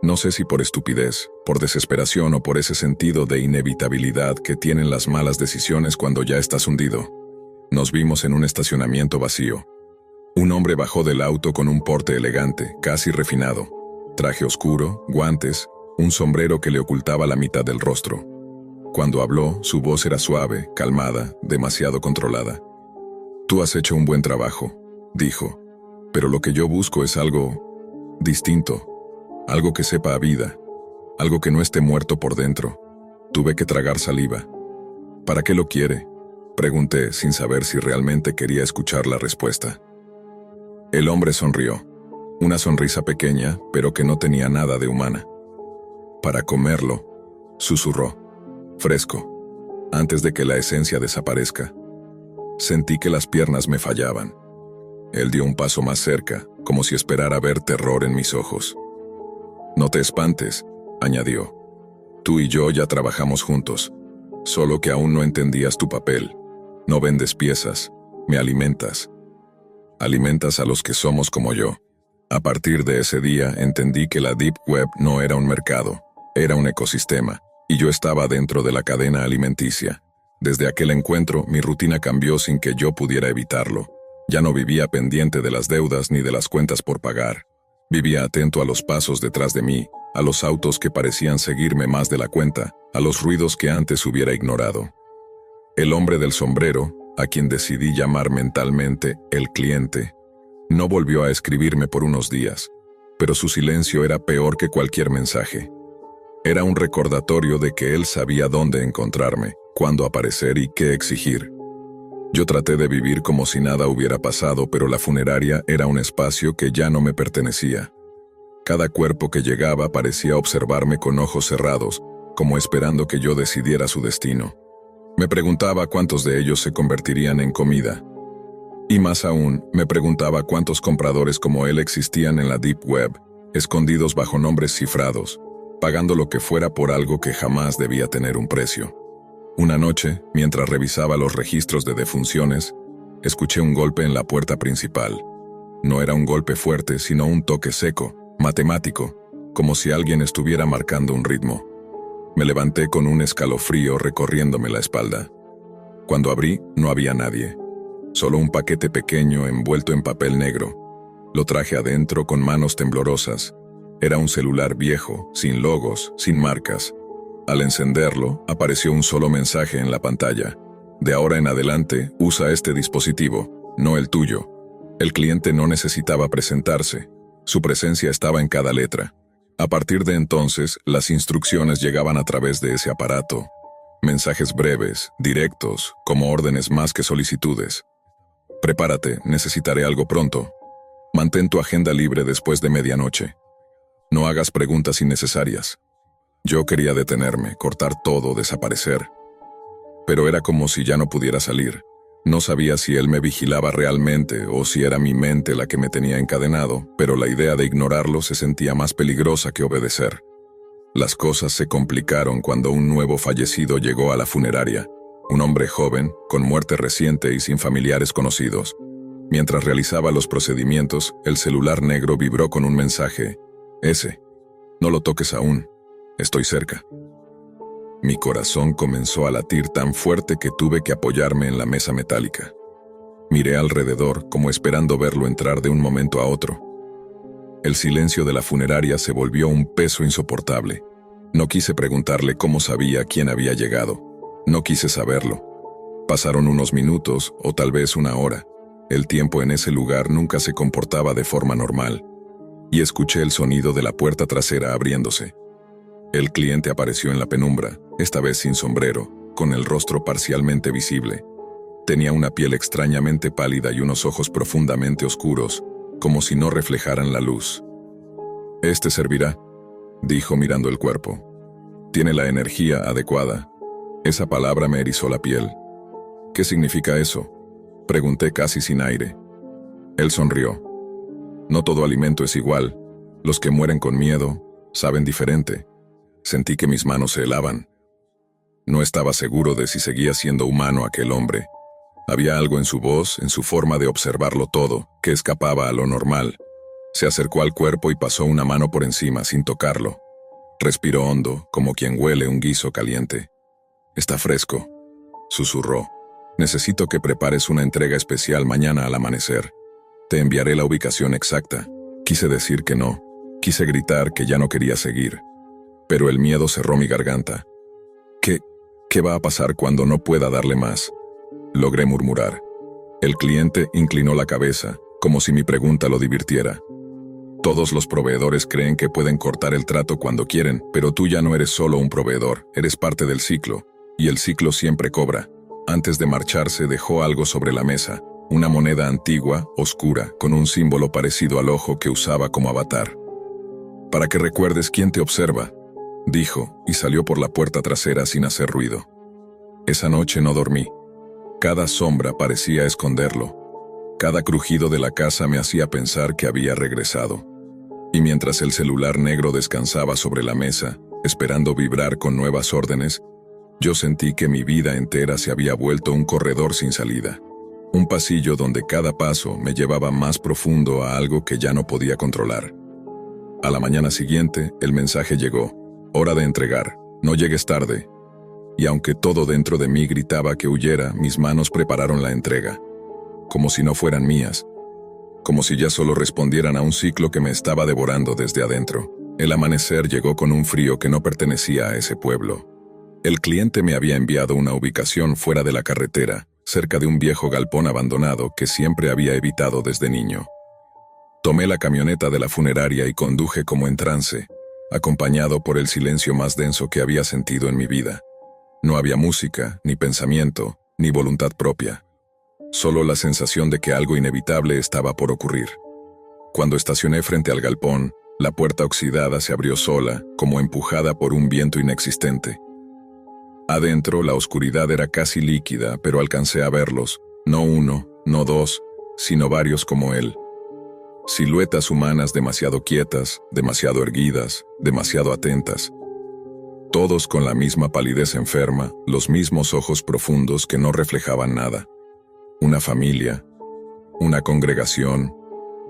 No sé si por estupidez, por desesperación o por ese sentido de inevitabilidad que tienen las malas decisiones cuando ya estás hundido. Nos vimos en un estacionamiento vacío. Un hombre bajó del auto con un porte elegante, casi refinado. Traje oscuro, guantes, un sombrero que le ocultaba la mitad del rostro. Cuando habló, su voz era suave, calmada, demasiado controlada. Tú has hecho un buen trabajo, dijo, pero lo que yo busco es algo distinto, algo que sepa a vida, algo que no esté muerto por dentro. Tuve que tragar saliva. ¿Para qué lo quiere?, pregunté sin saber si realmente quería escuchar la respuesta. El hombre sonrió, una sonrisa pequeña, pero que no tenía nada de humana. Para comerlo, susurró, fresco, antes de que la esencia desaparezca. Sentí que las piernas me fallaban. Él dio un paso más cerca, como si esperara ver terror en mis ojos. No te espantes, añadió. Tú y yo ya trabajamos juntos, solo que aún no entendías tu papel. No vendes piezas, me alimentas. Alimentas a los que somos como yo. A partir de ese día entendí que la Deep Web no era un mercado, era un ecosistema, y yo estaba dentro de la cadena alimenticia. Desde aquel encuentro, mi rutina cambió sin que yo pudiera evitarlo. Ya no vivía pendiente de las deudas ni de las cuentas por pagar. Vivía atento a los pasos detrás de mí, a los autos que parecían seguirme más de la cuenta, a los ruidos que antes hubiera ignorado. El hombre del sombrero, a quien decidí llamar mentalmente el cliente, no volvió a escribirme por unos días, pero su silencio era peor que cualquier mensaje. Era un recordatorio de que él sabía dónde encontrarme, cuándo aparecer y qué exigir. Yo traté de vivir como si nada hubiera pasado, pero la funeraria era un espacio que ya no me pertenecía. Cada cuerpo que llegaba parecía observarme con ojos cerrados, como esperando que yo decidiera su destino. Me preguntaba cuántos de ellos se convertirían en comida. Y más aún, me preguntaba cuántos compradores como él existían en la Deep Web, escondidos bajo nombres cifrados, pagando lo que fuera por algo que jamás debía tener un precio. Una noche, mientras revisaba los registros de defunciones, escuché un golpe en la puerta principal. No era un golpe fuerte, sino un toque seco, matemático, como si alguien estuviera marcando un ritmo. Me levanté con un escalofrío recorriéndome la espalda. Cuando abrí, no había nadie. Solo un paquete pequeño envuelto en papel negro. Lo traje adentro con manos temblorosas. Era un celular viejo, sin logos, sin marcas. Al encenderlo, apareció un solo mensaje en la pantalla. De ahora en adelante, usa este dispositivo, no el tuyo. El cliente no necesitaba presentarse. Su presencia estaba en cada letra. A partir de entonces, las instrucciones llegaban a través de ese aparato. Mensajes breves, directos, como órdenes más que solicitudes. Prepárate, necesitaré algo pronto. Mantén tu agenda libre después de medianoche. No hagas preguntas innecesarias. Yo quería detenerme, cortar todo, desaparecer. Pero era como si ya no pudiera salir. No sabía si él me vigilaba realmente o si era mi mente la que me tenía encadenado, pero la idea de ignorarlo se sentía más peligrosa que obedecer. Las cosas se complicaron cuando un nuevo fallecido llegó a la funeraria, un hombre joven, con muerte reciente y sin familiares conocidos. Mientras realizaba los procedimientos, el celular negro vibró con un mensaje. No lo toques aún. Estoy cerca. Mi corazón comenzó a latir tan fuerte que tuve que apoyarme en la mesa metálica. Miré alrededor, como esperando verlo entrar de un momento a otro. El silencio de la funeraria se volvió un peso insoportable. No quise preguntarle cómo sabía quién había llegado. No quise saberlo. Pasaron unos minutos, o tal vez una hora. El tiempo en ese lugar nunca se comportaba de forma normal. Y escuché el sonido de la puerta trasera abriéndose. El cliente apareció en la penumbra, esta vez sin sombrero, con el rostro parcialmente visible. Tenía una piel extrañamente pálida y unos ojos profundamente oscuros, como si no reflejaran la luz. «Este servirá», dijo mirando el cuerpo. «Tiene la energía adecuada». Esa palabra me erizó la piel. «¿Qué significa eso?», pregunté casi sin aire. Él sonrió. «No todo alimento es igual. Los que mueren con miedo saben diferente». Sentí que mis manos se helaban. No estaba seguro de si seguía siendo humano aquel hombre. Había algo en su voz, en su forma de observarlo todo, que escapaba a lo normal. Se acercó al cuerpo y pasó una mano por encima sin tocarlo. Respiró hondo, como quien huele un guiso caliente. «Está fresco», susurró. «Necesito que prepares una entrega especial mañana al amanecer. Te enviaré la ubicación exacta». Quise decir que no. Quise gritar que ya no quería seguir. Pero el miedo cerró mi garganta. ¿Qué va a pasar cuando no pueda darle más?», logré murmurar. El cliente inclinó la cabeza, como si mi pregunta lo divirtiera. Todos los proveedores creen que pueden cortar el trato cuando quieren, pero tú ya no eres solo un proveedor, eres parte del ciclo, y el ciclo siempre cobra. Antes de marcharse dejó algo sobre la mesa, una moneda antigua, oscura, con un símbolo parecido al ojo que usaba como avatar. Para que recuerdes quién te observa, dijo, y salió por la puerta trasera sin hacer ruido. Esa noche no dormí. Cada sombra parecía esconderlo. Cada crujido de la casa me hacía pensar que había regresado. Y mientras el celular negro descansaba sobre la mesa, esperando vibrar con nuevas órdenes, yo sentí que mi vida entera se había vuelto un corredor sin salida. Un pasillo donde cada paso me llevaba más profundo a algo que ya no podía controlar. A la mañana siguiente, el mensaje llegó. Hora de entregar, no llegues tarde. Y aunque todo dentro de mí gritaba que huyera, mis manos prepararon la entrega. Como si no fueran mías. Como si ya solo respondieran a un ciclo que me estaba devorando desde adentro. El amanecer llegó con un frío que no pertenecía a ese pueblo. El cliente me había enviado una ubicación fuera de la carretera, cerca de un viejo galpón abandonado que siempre había evitado desde niño. Tomé la camioneta de la funeraria y conduje como en trance, acompañado por el silencio más denso que había sentido en mi vida. No había música, ni pensamiento, ni voluntad propia. Solo la sensación de que algo inevitable estaba por ocurrir. Cuando estacioné frente al galpón, la puerta oxidada se abrió sola, como empujada por un viento inexistente. Adentro, la oscuridad era casi líquida, pero alcancé a verlos, no uno, no dos, sino varios como él. Siluetas humanas demasiado quietas, demasiado erguidas, demasiado atentas. Todos con la misma palidez enferma, los mismos ojos profundos que no reflejaban nada. Una familia, una congregación,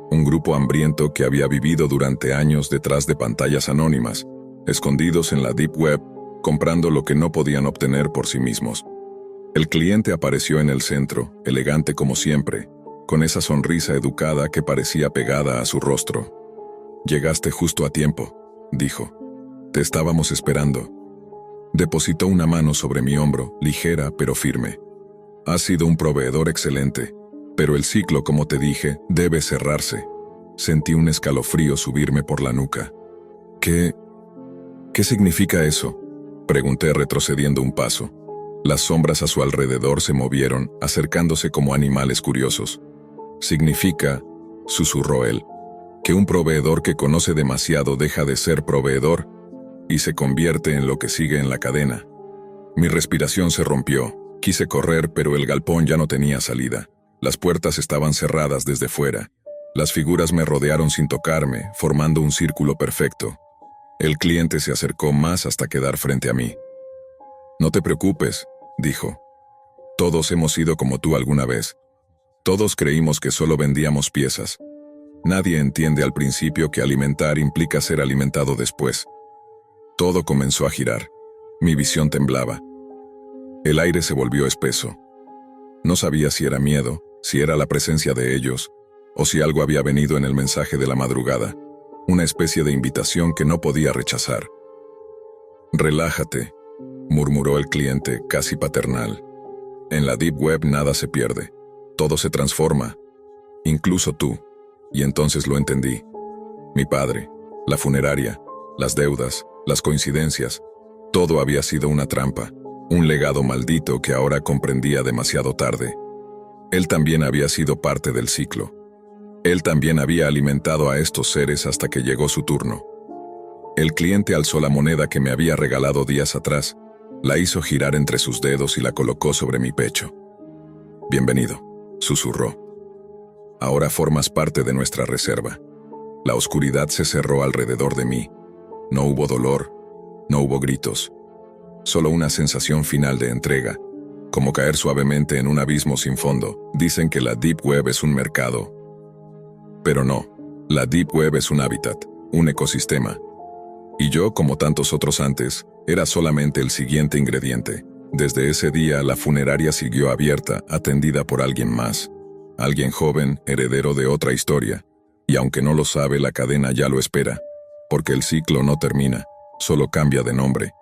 un grupo hambriento que había vivido durante años detrás de pantallas anónimas, escondidos en la Deep Web, comprando lo que no podían obtener por sí mismos. El cliente apareció en el centro, elegante como siempre, con esa sonrisa educada que parecía pegada a su rostro. «Llegaste justo a tiempo», dijo. «Te estábamos esperando». Depositó una mano sobre mi hombro, ligera pero firme. «Has sido un proveedor excelente, pero el ciclo, como te dije, debe cerrarse». Sentí un escalofrío subirme por la nuca. ¿Qué significa eso?», pregunté retrocediendo un paso. Las sombras a su alrededor se movieron, acercándose como animales curiosos. «Significa», susurró él, «que un proveedor que conoce demasiado deja de ser proveedor y se convierte en lo que sigue en la cadena». Mi respiración se rompió. Quise correr, pero el galpón ya no tenía salida. Las puertas estaban cerradas desde fuera. Las figuras me rodearon sin tocarme, formando un círculo perfecto. El cliente se acercó más hasta quedar frente a mí. «No te preocupes», dijo. «Todos hemos sido como tú alguna vez. Todos creímos que solo vendíamos piezas. Nadie entiende al principio que alimentar implica ser alimentado después». Todo comenzó a girar. Mi visión temblaba. El aire se volvió espeso. No sabía si era miedo, si era la presencia de ellos, o si algo había venido en el mensaje de la madrugada, una especie de invitación que no podía rechazar. «Relájate», murmuró el cliente, casi paternal. «En la Deep Web nada se pierde. Todo se transforma. Incluso tú». Y entonces lo entendí. Mi padre, la funeraria, las deudas, las coincidencias, todo había sido una trampa, un legado maldito que ahora comprendía demasiado tarde. Él también había sido parte del ciclo. Él también había alimentado a estos seres hasta que llegó su turno. El cliente alzó la moneda que me había regalado días atrás, la hizo girar entre sus dedos y la colocó sobre mi pecho. «Bienvenido», susurró. «Ahora formas parte de nuestra reserva». La oscuridad se cerró alrededor de mí. No hubo dolor, no hubo gritos. Solo una sensación final de entrega, como caer suavemente en un abismo sin fondo. Dicen que la Deep Web es un mercado. Pero no, la Deep Web es un hábitat, un ecosistema. Y yo, como tantos otros antes, era solamente el siguiente ingrediente. Desde ese día, la funeraria siguió abierta, atendida por alguien más. Alguien joven, heredero de otra historia. Y aunque no lo sabe, la cadena ya lo espera. Porque el ciclo no termina, solo cambia de nombre.